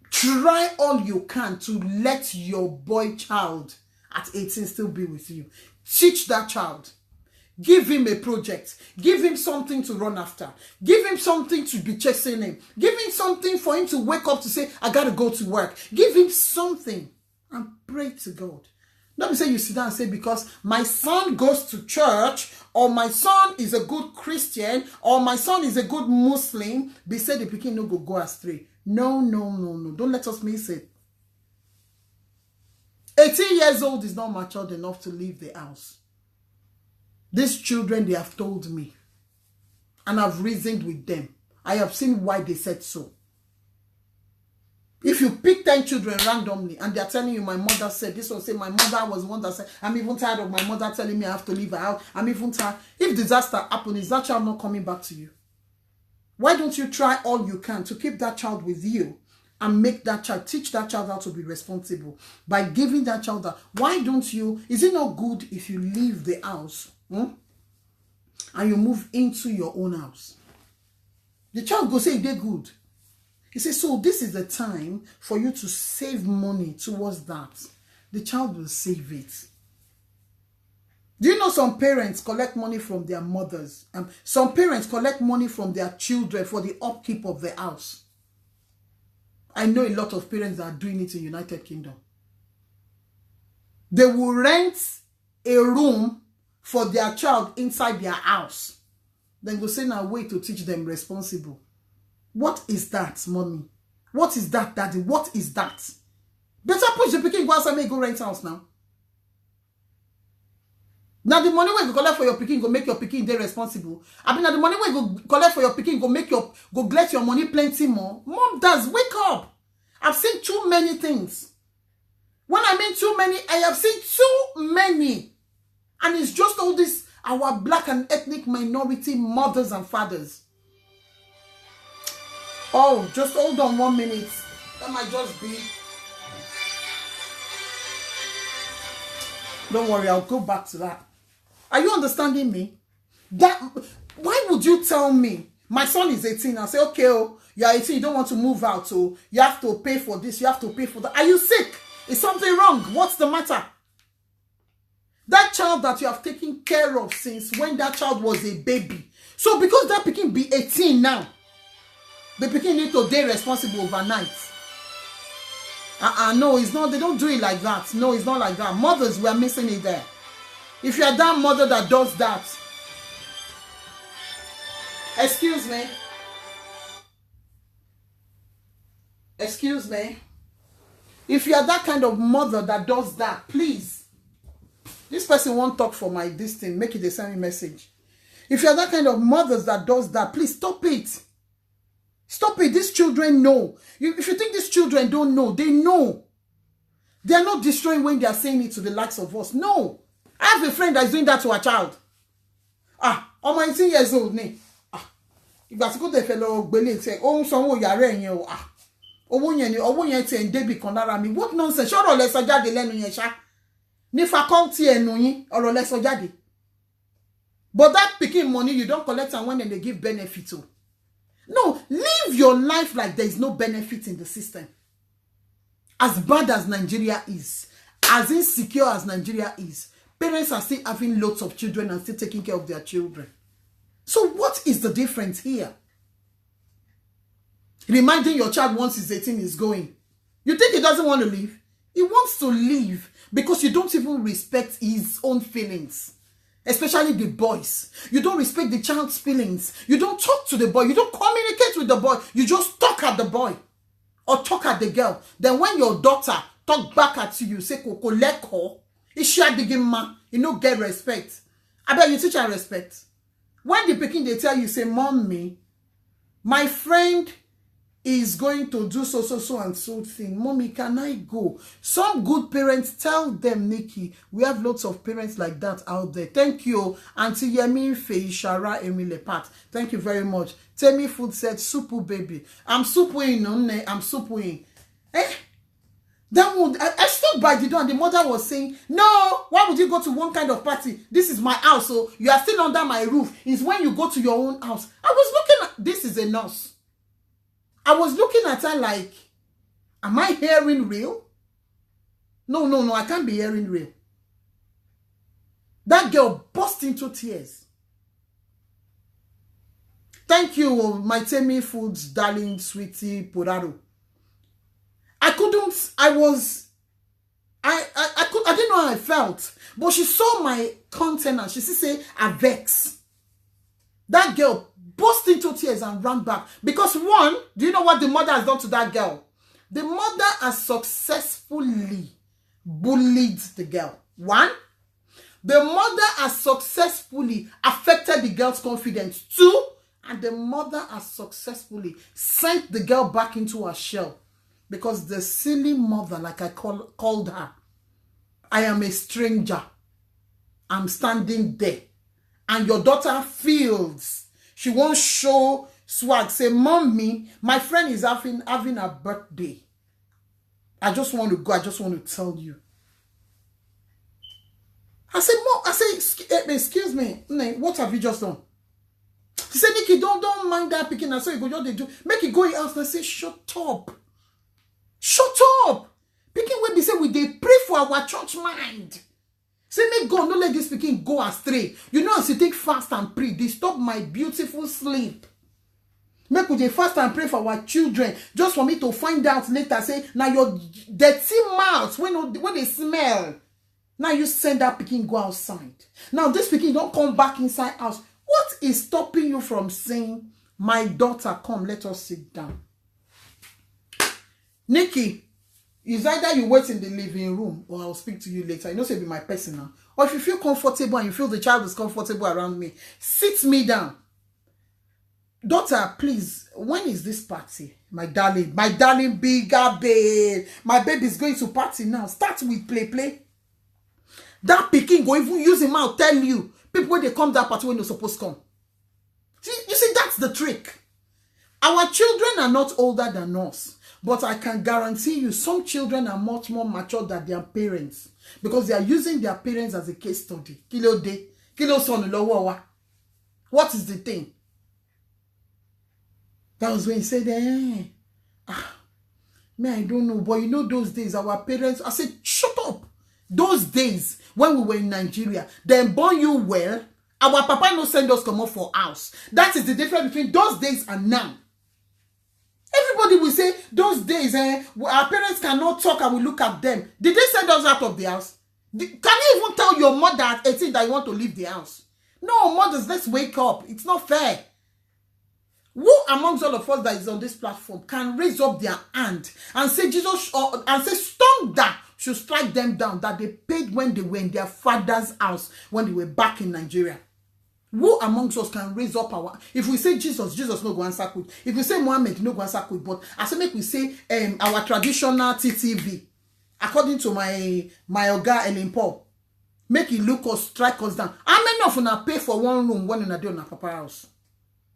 Try all you can to let your boy child at 18 still be with you. Teach that child. Give him a project. Give him something to run after. Give him something to be chasing him. Give him something for him to wake up to say, I got to go to work. Give him something and pray to God. Don't say you sit down and say, because my son goes to church, or my son is a good Christian, or my son is a good Muslim, be said the pikin no go astray. No, no, no, no. Don't let us miss it. 18 years old is not matured enough to leave the house. These children, they have told me. And I've reasoned with them. I have seen why they said so. If you pick 10 children randomly and they're telling you, my mother said, this one say, my mother was the one that said, I'm even tired of my mother telling me I have to leave her house. I'm even tired. If disaster happens, is that child not coming back to you? Why don't you try all you can to keep that child with you and make that child, teach that child how to be responsible by giving that child that? Why don't you, is it not good if you leave the house and you move into your own house? The child go say, they're good. He says, so this is the time for you to save money towards that. The child will save it. Do you know some parents collect money from their mothers? Some parents collect money from their children for the upkeep of the house. I know a lot of parents that are doing it in United Kingdom. They will rent a room for their child inside their house. Then go say, now wait to teach them responsible. What is that, mommy? What is that, daddy? What is that? Better push the pikin go outside, make go rent house now. Now the money where you collect for your pikin go make your pikin dey responsible. I mean, now the money where you collect for your pikin go make your go get your money plenty more. Mom, does wake up. I've seen too many things. When I mean too many, I have seen too many, and it's just all this our black and ethnic minority mothers and fathers. Oh, just hold on 1 minute. That might just be. Don't worry, I'll go back to that. Are you understanding me? Why would you tell me my son is 18 and say, okay, oh, you're 18, you don't want to move out, so you have to pay for this, you have to pay for that. Are you sick? Is something wrong? What's the matter? That child that you have taken care of since when that child was a baby. So because that pikin be 18 now, the pikin need to be responsible overnight. No, it's not. They don't do it like that. No, it's not like that. Mothers, we are missing it there. If you are that mother that does that, excuse me. Excuse me. If you are that kind of mother that does that, please. This person won't talk for my this thing. Make it a send me message. If you are that kind of mothers that does that, please stop it. Stop it. These children know. If you think these children don't know, they know. They are not destroying when they are saying it to the likes of us. No. I have a friend that is doing that to a child. I'm 19 years old. Ìgbà tí kò tẹ̀ fẹ́ lọ gbélé tẹ̀ ó ń sanwó yàrá ẹ̀yẹn o. Owó yẹn ti ń débì kan lára mi. What nonsense? Ṣọ́rọ̀ lẹ sọ jáde lẹ́nu yẹn ṣá. Ní faculty ẹnu yín ọ̀rọ̀ lẹ sọ jáde. But that picking money you don't collect and when they give benefit to. No, live your life like there is no benefit in the system. As bad as Nigeria is, as insecure as Nigeria is, parents are still having lots of children and still taking care of their children. So what is the difference here? Reminding your child once he's 18 is going. You think he doesn't want to leave? He wants to leave because you don't even respect his own feelings. Especially the boys. You don't respect the child's feelings. You don't talk to the boy. You don't communicate with the boy. You just talk at the boy. Or talk at the girl. Then when your daughter talk back at you, say, Koko leko. Is she a digging man? You know, get respect. I bet you teach her respect. When the pikin they tell you, say, Mommy, my friend is going to do so and so thing. Mommy, can I go? Some good parents tell them, Nikki, we have lots of parents like that out there. Thank you, Auntie Yemi Feishara Emile Pat. Thank you very much. Temi Food said, Supu baby. I'm supuing, I'm supuing. That would I stood by the door and the mother was saying, no, why would you go to one kind of party? This is my house, so you are still under my roof. It's when you go to your own house. I was looking at, this is a nurse. I was looking at her like, am I hearing real? No, I can't be hearing real. That girl burst into tears. Thank you, my Temi Foods, darling, sweetie, Poraro. I didn't know how I felt. But she saw my content and she said, I vex. That girl burst into tears and ran back. Because one, do you know what the mother has done to that girl? The mother has successfully bullied the girl. One, the mother has successfully affected the girl's confidence. Two, and the mother has successfully sent the girl back into her shell. Because the silly mother, like I called her, I am a stranger. I'm standing there. And your daughter feels she won't show swag. Say, Mommy, my friend is having a birthday. I just want to go. I just want to tell you. I said, Mom, excuse me, what have you just done? She said, Nikki, don't mind that picking. I saw you go, what they do. Make it go in house. And I say, shut up. Shut up. Picking when they say they pray for our church mind. Say, make God, don't let this picking go astray. You know, as you take fast and pray, they stop my beautiful sleep. Make we fast and pray for our children. Just for me to find out later, say, now your dirty mouth, when they smell. Now you send that picking go outside. Now this picking don't come back inside house. What is stopping you from saying, my daughter, come, let us sit down? Nikki, it's either you wait in the living room or I'll speak to you later. You know, say be my personal. Or if you feel comfortable and you feel the child is comfortable around me, sit me down. Daughter, please, when is this party? My darling bigger babe. My baby is going to party now. Start with play. That pikin go even use him out, tell you. People when they come that party when they're supposed to come. You see, that's the trick. Our children are not older than us. But I can guarantee you, some children are much more mature than their parents. Because they are using their parents as a case study. Kilo de, kilo son lowo. What is the thing? That was when he said, me, I don't know. But you know those days, our parents, I said, shut up. Those days, when we were in Nigeria, they born you well. Our papa no send us come up for house. That is the difference between those days and now. Everybody will say, those days, our parents cannot talk and we look at them. Did they send us out of the house? Can you even tell your mother at 18 that you want to leave the house? No, mothers, let's wake up. It's not fair. Who amongst all of us that is on this platform can raise up their hand and say, Jesus, and say, stone that should strike them down, that they paid when they were in their father's house, when they were back in Nigeria? Who amongst us can raise up our... If we say Jesus, Jesus no go answer quick. If we say Muhammad, no go answer quick. But as I make we say our traditional TTV, according to my Oga Ellen Paul, make it look us, strike us down. How many of una pay for one room when una do on a papa house?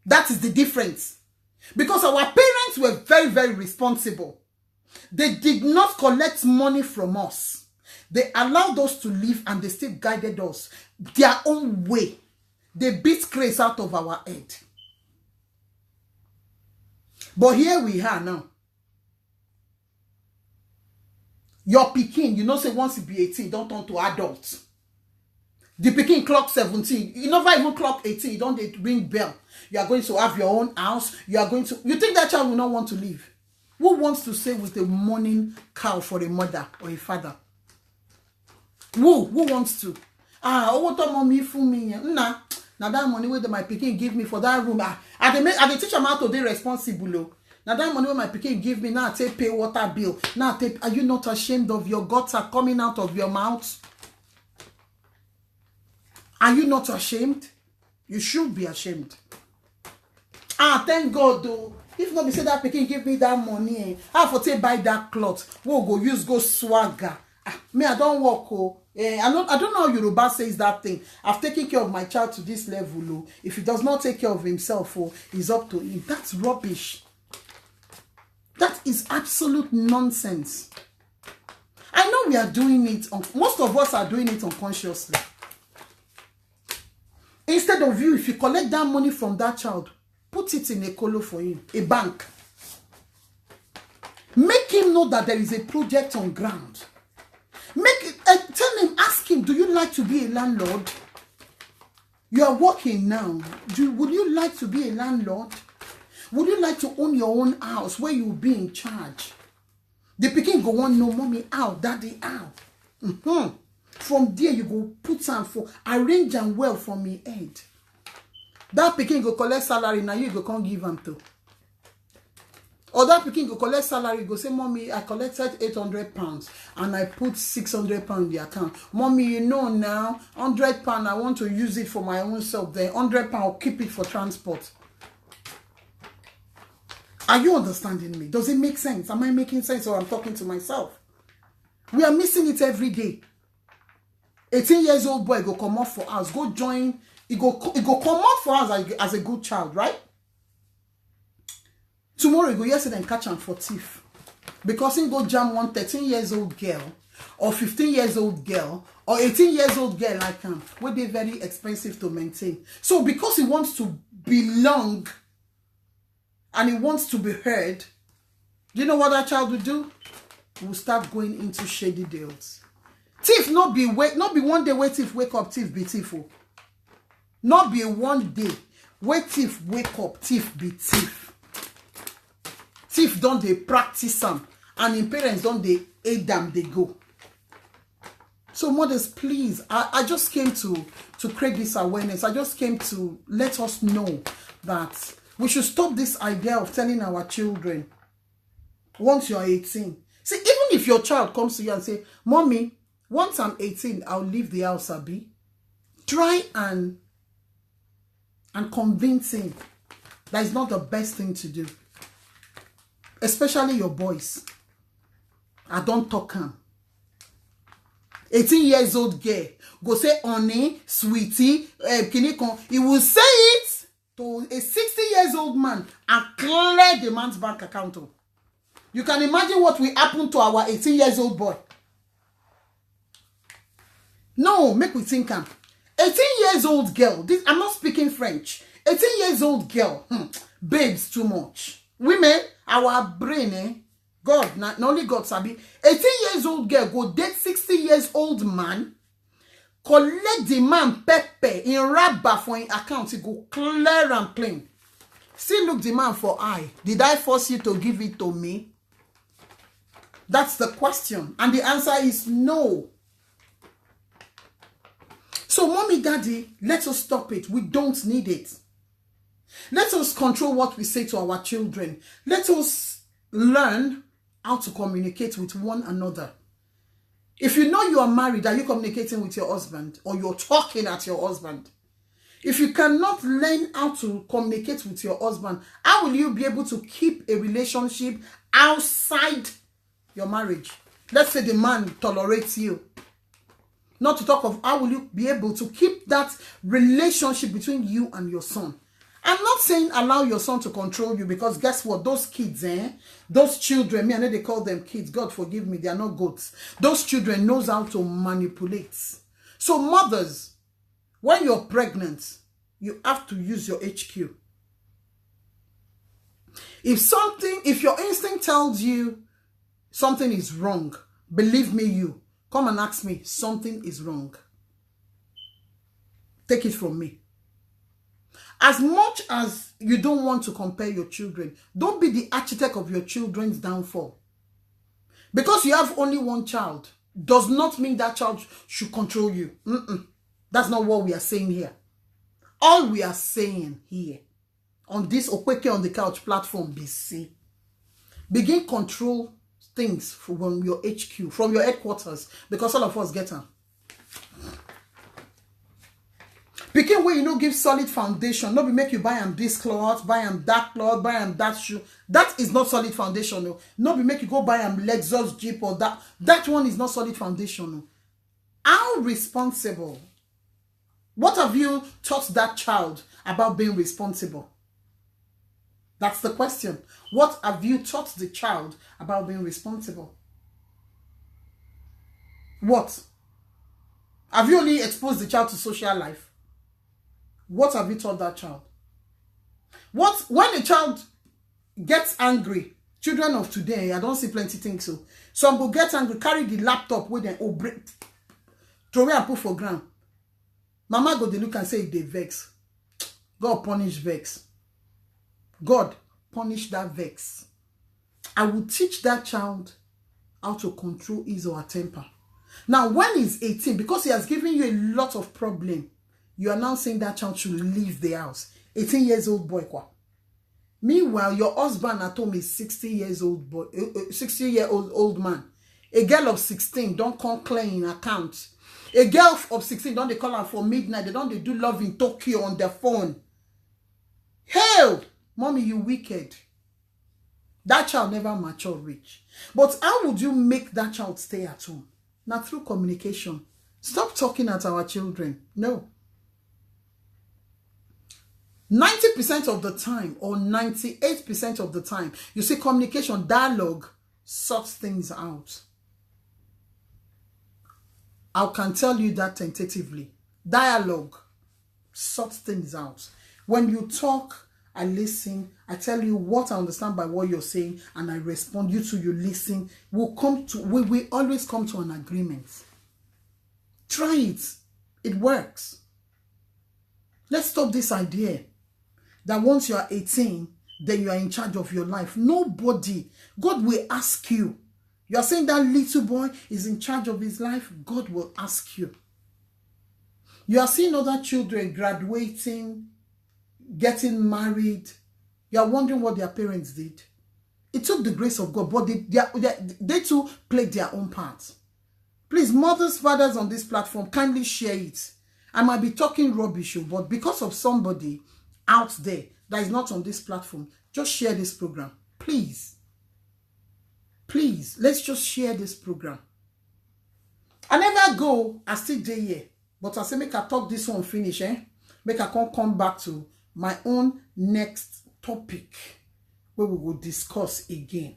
That is the difference. Because our parents were very, very responsible. They did not collect money from us. They allowed us to live and they still guided us their own way. They beat grace out of our head. But here we are now. Your pikin, you know, say once you be 18, don't turn to adults. The pikin clock 17. You never even clock 18. You don't ring bell. You are going to have your own house. You are going to... You think that child will not want to leave? Who wants to stay with a mourning cow for a mother or a father? Who wants to? What mommy for me? Nah. Now that money where my pikin give me for that room. I dey teach them how to be responsible. Now that money where my pikin give me, now I take pay water bill. Now are you not ashamed of your gutter coming out of your mouth? Are you not ashamed? You should be ashamed. Thank God though. If not, be say that pikin give me that money, how for take buy that cloth? We'll go use go swagger. Me, I don't work. I don't know how Yoruba says that thing. I've taken care of my child to this level. If he does not take care of himself, it's up to him. That's rubbish. That is absolute nonsense. I know we are doing it. Most of us are doing it unconsciously. Instead of you, if you collect that money from that child, put it in a colo for him, a bank. Make him know that there is a project on ground. Tell him, ask him, do you like to be a landlord? You are working now. Would you like to be a landlord? Would you like to own your own house where you will be in charge? The pikin go on, no, mommy, how, daddy, how. From there, you go put am for, arrange am well for me head. That pikin go collect salary, now you go come give am to. Or that pikin go collect salary, go say, mommy, I collected £800 and I put £600 in the account. Mommy, you know now, £100, I want to use it for my own self. Then £100, I'll keep it for transport. Are you understanding me? Does it make sense? Am I making sense or I'm talking to myself? We are missing it every day. 18 years old boy go come off for us, go join, he go come off for us as a good child, right? Tomorrow he go yesterday and catch him for thief. Because he go jam one 13 years old girl, or 15 years old girl, or 18 years old girl like him, where they very expensive to maintain. So because he wants to belong, and he wants to be heard, do you know what that child will do? He will start going into shady deals. Thief not be one day where thief wake up, thief be thief. Not be one day where thief wake up, thief be thief. Thief don't they practice them, and in parents don't they aid them, they go. So mothers, please, I just came to create this awareness. I just came to let us know that we should stop this idea of telling our children, once you're 18. See, even if your child comes to you and say, mommy, once I'm 18, I'll leave the house, Abi. Try and convince him that is not the best thing to do. Especially your boys. I don't talk him. 18 years old girl go say, honey, sweetie, he will say it to a 60 years old man and clear the man's bank account. You can imagine what will happen to our 18 years old boy. No, make we think. 18 years old girl. I'm not speaking French. 18 years old girl. Babes too much. Women, our brain, God, not only God sabi. 18 years old girl go date 60 years old man. Collect the man pepper in rubber for an account. He go clear and clean. Still look the man for eye. Did I force you to give it to me? That's the question. And the answer is no. So, mommy, daddy, let us stop it. We don't need it. Let us control what we say to our children. Let us learn how to communicate with one another. If you know you are married, are you communicating with your husband? Or you're talking at your husband? If you cannot learn how to communicate with your husband, how will you be able to keep a relationship outside your marriage? Let's say the man tolerates you. Not to talk of how will you be able to keep that relationship between you and your son. I'm not saying allow your son to control you, because guess what? Those kids, those children, I know they call them kids. God forgive me, they are not goats. Those children knows how to manipulate. So mothers, when you're pregnant, you have to use your HQ. If your instinct tells you something is wrong, believe me, come and ask me, something is wrong. Take it from me. As much as you don't want to compare your children, don't be the architect of your children's downfall. Because you have only one child does not mean that child should control you. That's not what we are saying here. All we are saying here on this Okpeke on the Couch platform, BC, begin control things from your HQ, from your headquarters, because all of us get them. Begin where you know give solid foundation. Not be make you buy them this cloth, buy them that cloth, buy them that shoe. That is not solid foundation. No. Not be make you go buy them Lexus Jeep or that. That one is not solid foundation. No. How responsible? What have you taught that child about being responsible? That's the question. What have you taught the child about being responsible? What? Have you only exposed the child to social life? What have you taught that child? What, when a child gets angry, children of today, I don't see plenty things so. Some will get angry, carry the laptop with them, throw away and put for ground. Mama go dey look and say they vex. God punish vex. God punish that vex. I will teach that child how to control his or her temper. Now, when he's 18, because he has given you a lot of problem, you are now saying that child should leave the house. 18 years old boy. Kwa. Meanwhile, your husband at home is 60 years old boy, 60-year-old man. A girl of 16 don't come clear in account. A girl of 16 don't they call her for midnight. They don't they do love in Tokyo on their phone. Hell, mommy, you wicked. That child never mature rich. But how would you make that child stay at home? Not through communication. Stop talking at our children. No. 90% of the time or 98% of the time, you see communication, dialogue sorts things out. I can tell you that tentatively. Dialogue sorts things out. When you talk, I listen. I tell you what I understand by what you're saying, and I respond. You too, you listen. We always come to an agreement. Try it. It works. Let's stop this idea that once you are 18, then you are in charge of your life. Nobody. God will ask you. You are saying that little boy is in charge of his life. God will ask you. You are seeing other children graduating, getting married. You are wondering what their parents did. It took the grace of God, but they too played their own part. Please, mothers, fathers on this platform, kindly share it. I might be talking rubbish, but because of somebody out there that is not on this platform, just share this program. Please. Please, let's just share this program. I never go, I still day here. But I say, make I talk this one finish, Make I come back to my own next topic where we will discuss again.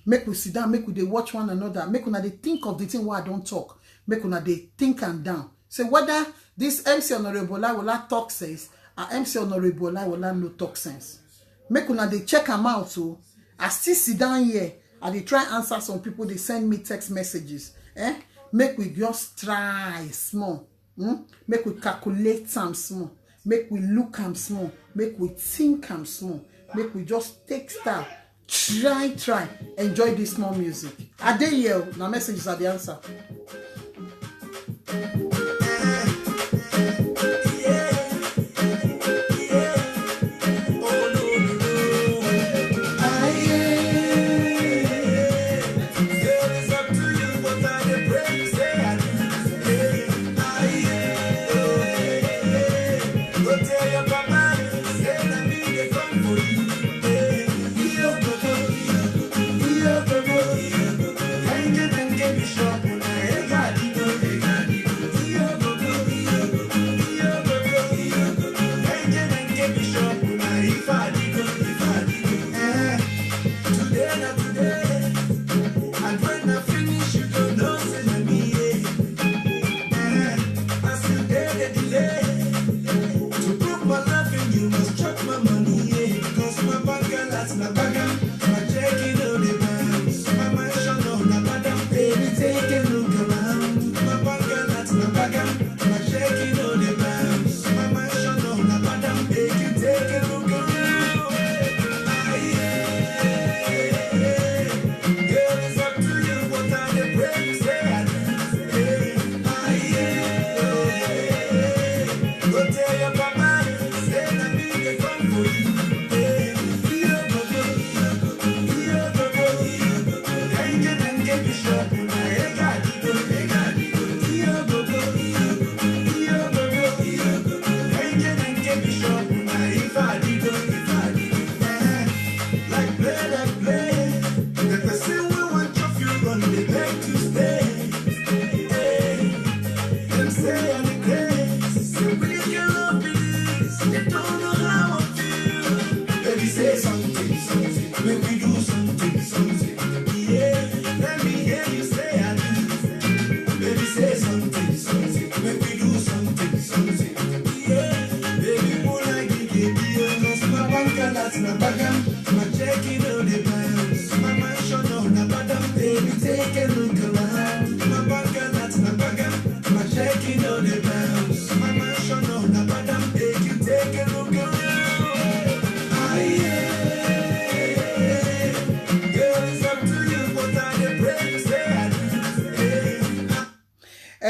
Make we sit down, make we they watch one another, make una they think of the thing why I don't talk. Make una they think and down. Say whether this MC Honorable will talk sense or MC Honorable will no talk sense. Make una they check them out so I still sit down here and they try answer some people, they send me text messages. Make we just try small. Make we calculate some small. Make we look am small. Make we think am small. Make we just take style. Try. Enjoy this small music. I dey here. Now messages are the answer.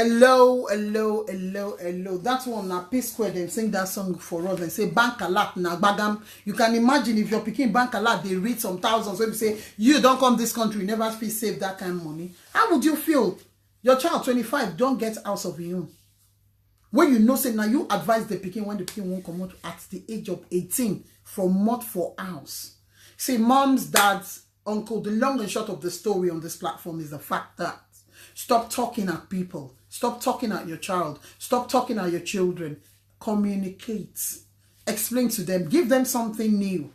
Hello, hello, hello, hello. That one na P Square. Them sing that song for us. They say bank alert na bagam. You can imagine if you're picking bank alert, they read some thousands. So you say you don't come this country, you never feel save that kind of money. How would you feel? Your child 25 don't get out of your own. When you know, say now you advise the picking when the picking won't come out at the age of 18 from mod for house. See, moms, dads, uncle, the long and short of the story on this platform is the fact that stop talking at people. Stop talking at your child. Stop talking at your children. Communicate. Explain to them. Give them something new.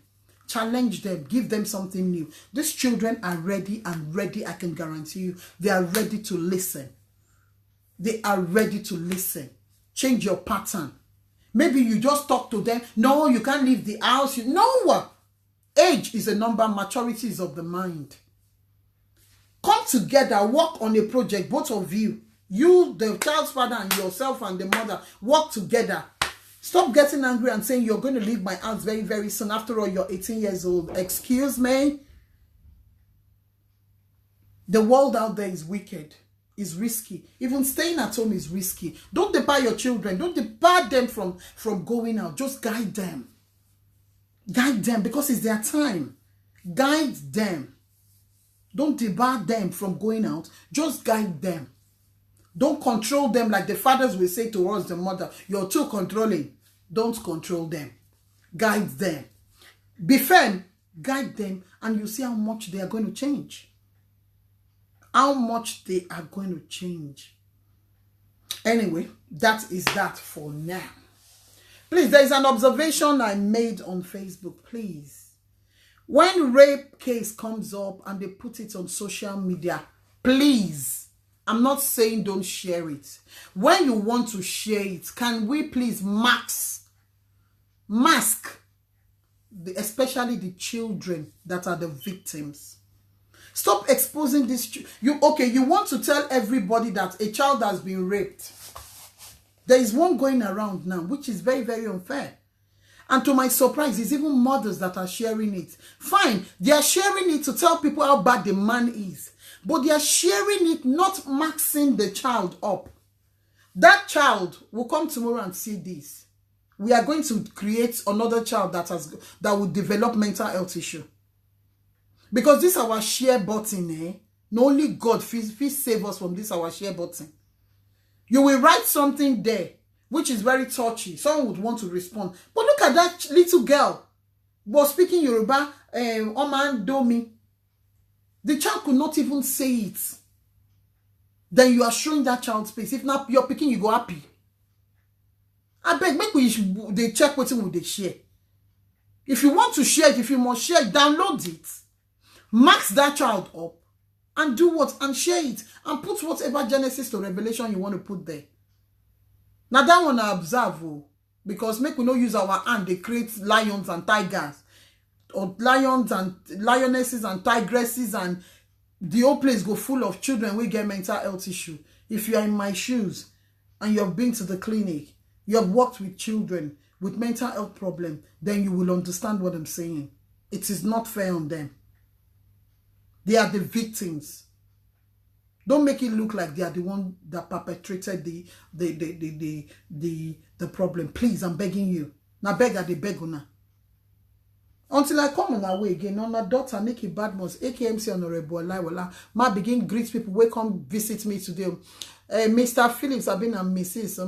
Challenge them. Give them something new. These children are ready and ready. I can guarantee you. They are ready to listen. They are ready to listen. Change your pattern. Maybe you just talk to them. No, you can't leave the house. No. Age is a number. Maturity is of the mind. Come together, work on a project, both of you. You, the child's father, and yourself and the mother, work together. Stop getting angry and saying you're going to leave my house very, very soon. After all, you're 18 years old. Excuse me? The world out there is wicked. It's risky. Even staying at home is risky. Don't debar your children. Don't debar them from going out. Just guide them. Guide them because it's their time. Guide them. Don't debar them from going out. Just guide them. Don't control them like the fathers will say to us, the mother, you're too controlling. Don't control them. Guide them. Be firm. Guide them and you see how much they are going to change. How much they are going to change. Anyway, that is that for now. Please, there is an observation I made on Facebook. Please. When rape case comes up and they put it on social media, please, I'm not saying don't share it. When you want to share it, can we please mask, especially the children that are the victims. Stop exposing this. You want to tell everybody that a child has been raped. There is one going around now, which is very, very unfair. And to my surprise, it's even mothers that are sharing it. Fine, they are sharing it to tell people how bad the man is. But they are sharing it not maxing the child up. That child will come tomorrow and see this. We are going to create another child that will develop mental health issue. Because this our share button, not only God please save us from this our share button. You will write something there which is very touchy. Someone would want to respond. But look at that little girl was speaking Yoruba, Oman Domi. The child could not even say it. Then you are showing that child's face. If not you're picking, you go happy. I beg, they check what will they share. If you want to share it, if you must share it, download it. Max that child up. And do what? And share it. And put whatever Genesis to Revelation you want to put there. Now that one I observe, because make we not use our hand, they create lions and tigers, or lions and lionesses and tigresses, and the whole place go full of children we get mental health issue. If you are in my shoes and you have been to the clinic, you have worked with children with mental health problem, then you will understand what I'm saying. It is not fair on them. They are the victims. Don't make it look like they are the one that perpetrated the problem. Please, I'm begging you. Now beg at the beguna. Until I come on our way again, on my daughter Nikki Badmos, AKMC Honorable Olaiwola, ma begin greet people who come visit me today. Mr. Phillips, I've been and Mrs.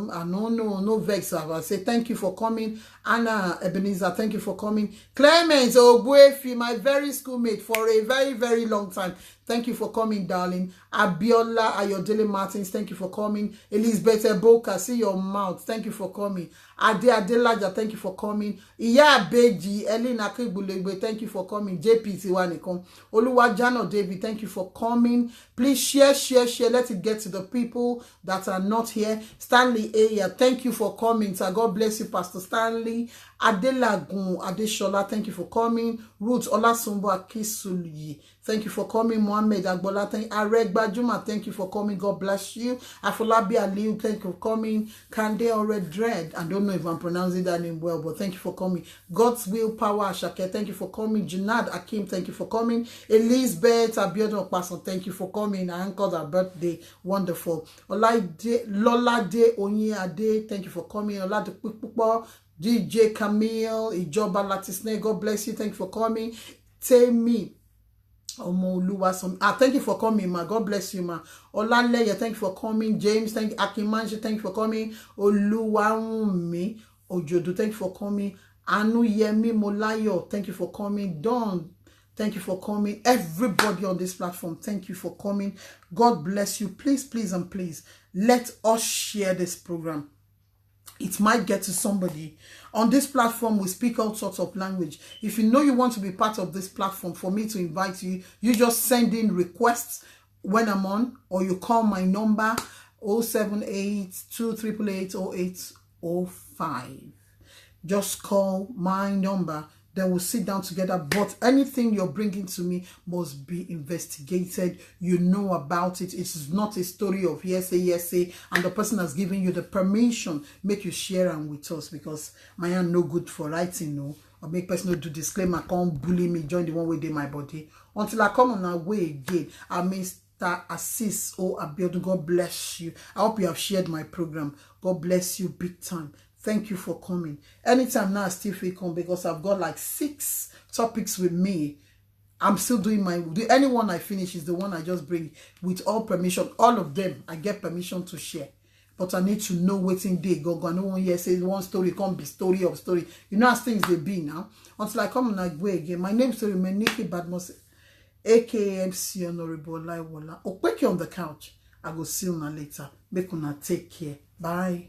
No vex. I say thank you for coming. Anna Ebenezer, thank you for coming. Clemens Ogwefi, my very schoolmate for a very, very long time. Thank you for coming, darling. Abiola Ayodele Martins, thank you for coming. Elizabeth Eboka, see your mouth. Thank you for coming. Ade Adelaja, thank you for coming. Iya Beji, Elena Kibulebe, thank you for coming. JP Tiwanekom. Oluwajano David, thank you for coming. Please share. Let it get to the people that are not here. Stanley Aya, thank you for coming. So God bless you, Pastor Stanley. Adelagun Adeshola, thank you for coming. Ruth Olasumbo Akisuluyi, thank you for coming. Mohammed Agbola, thank you. Aregba Juma, thank you for coming. God bless you. Afolabi Aliu, thank you for coming. Kande Oredred, I don't know if I'm pronouncing that name well, but thank you for coming. God's Will Power Ashake, thank you for coming. Junad Akim, thank you for coming. Elizabeth Abiodun Okpason, thank you for coming. I anchored her birthday, wonderful. Lolade Onyeade, thank you for coming. Olade Pupo, DJ Camille, Ijoba Latisne, God bless you. Thank you for coming. Temi thank you for coming, ma. God bless you, ma. Olaleye, thank you for coming. James, thank you. Akimanji, thank you for coming. Oluwarunmi Ojodu, thank you for coming. Anuyemi Molayo, thank you for coming. Don, thank you for coming. Everybody on this platform, thank you for coming. God bless you. Please, please, and please, let us share this program. It might get to somebody. On this platform, we speak all sorts of language. If you know you want to be part of this platform, for me to invite you, you just send in requests when I'm on, or you call my number 078-288-0805. Just call my number. Then we'll sit down together. But anything you're bringing to me must be investigated. You know about it. It is not a story of yes, and the person has given you the permission. Make you share them with us, because my hand no good for writing, no. Or make person do disclaimer, can't bully me, join the one way in my body. Until I come on our way again, I may start assist or Abiodun. God bless you. I hope you have shared my program. God bless you big time. Thank you for coming. Anytime now, I still feel come, because I've got like 6 topics with me. I'm still doing anyone I finish is the one I just bring with all permission. All of them, I get permission to share. But I need to know what's in day. Go. No one here says one story can't be story of story. You know as things they be now. Until I come and I go again. My name is Nikki Badmos, aka MC Honorable Laiwola. Okpeke on the couch. I go see you later. Make una take care. Bye.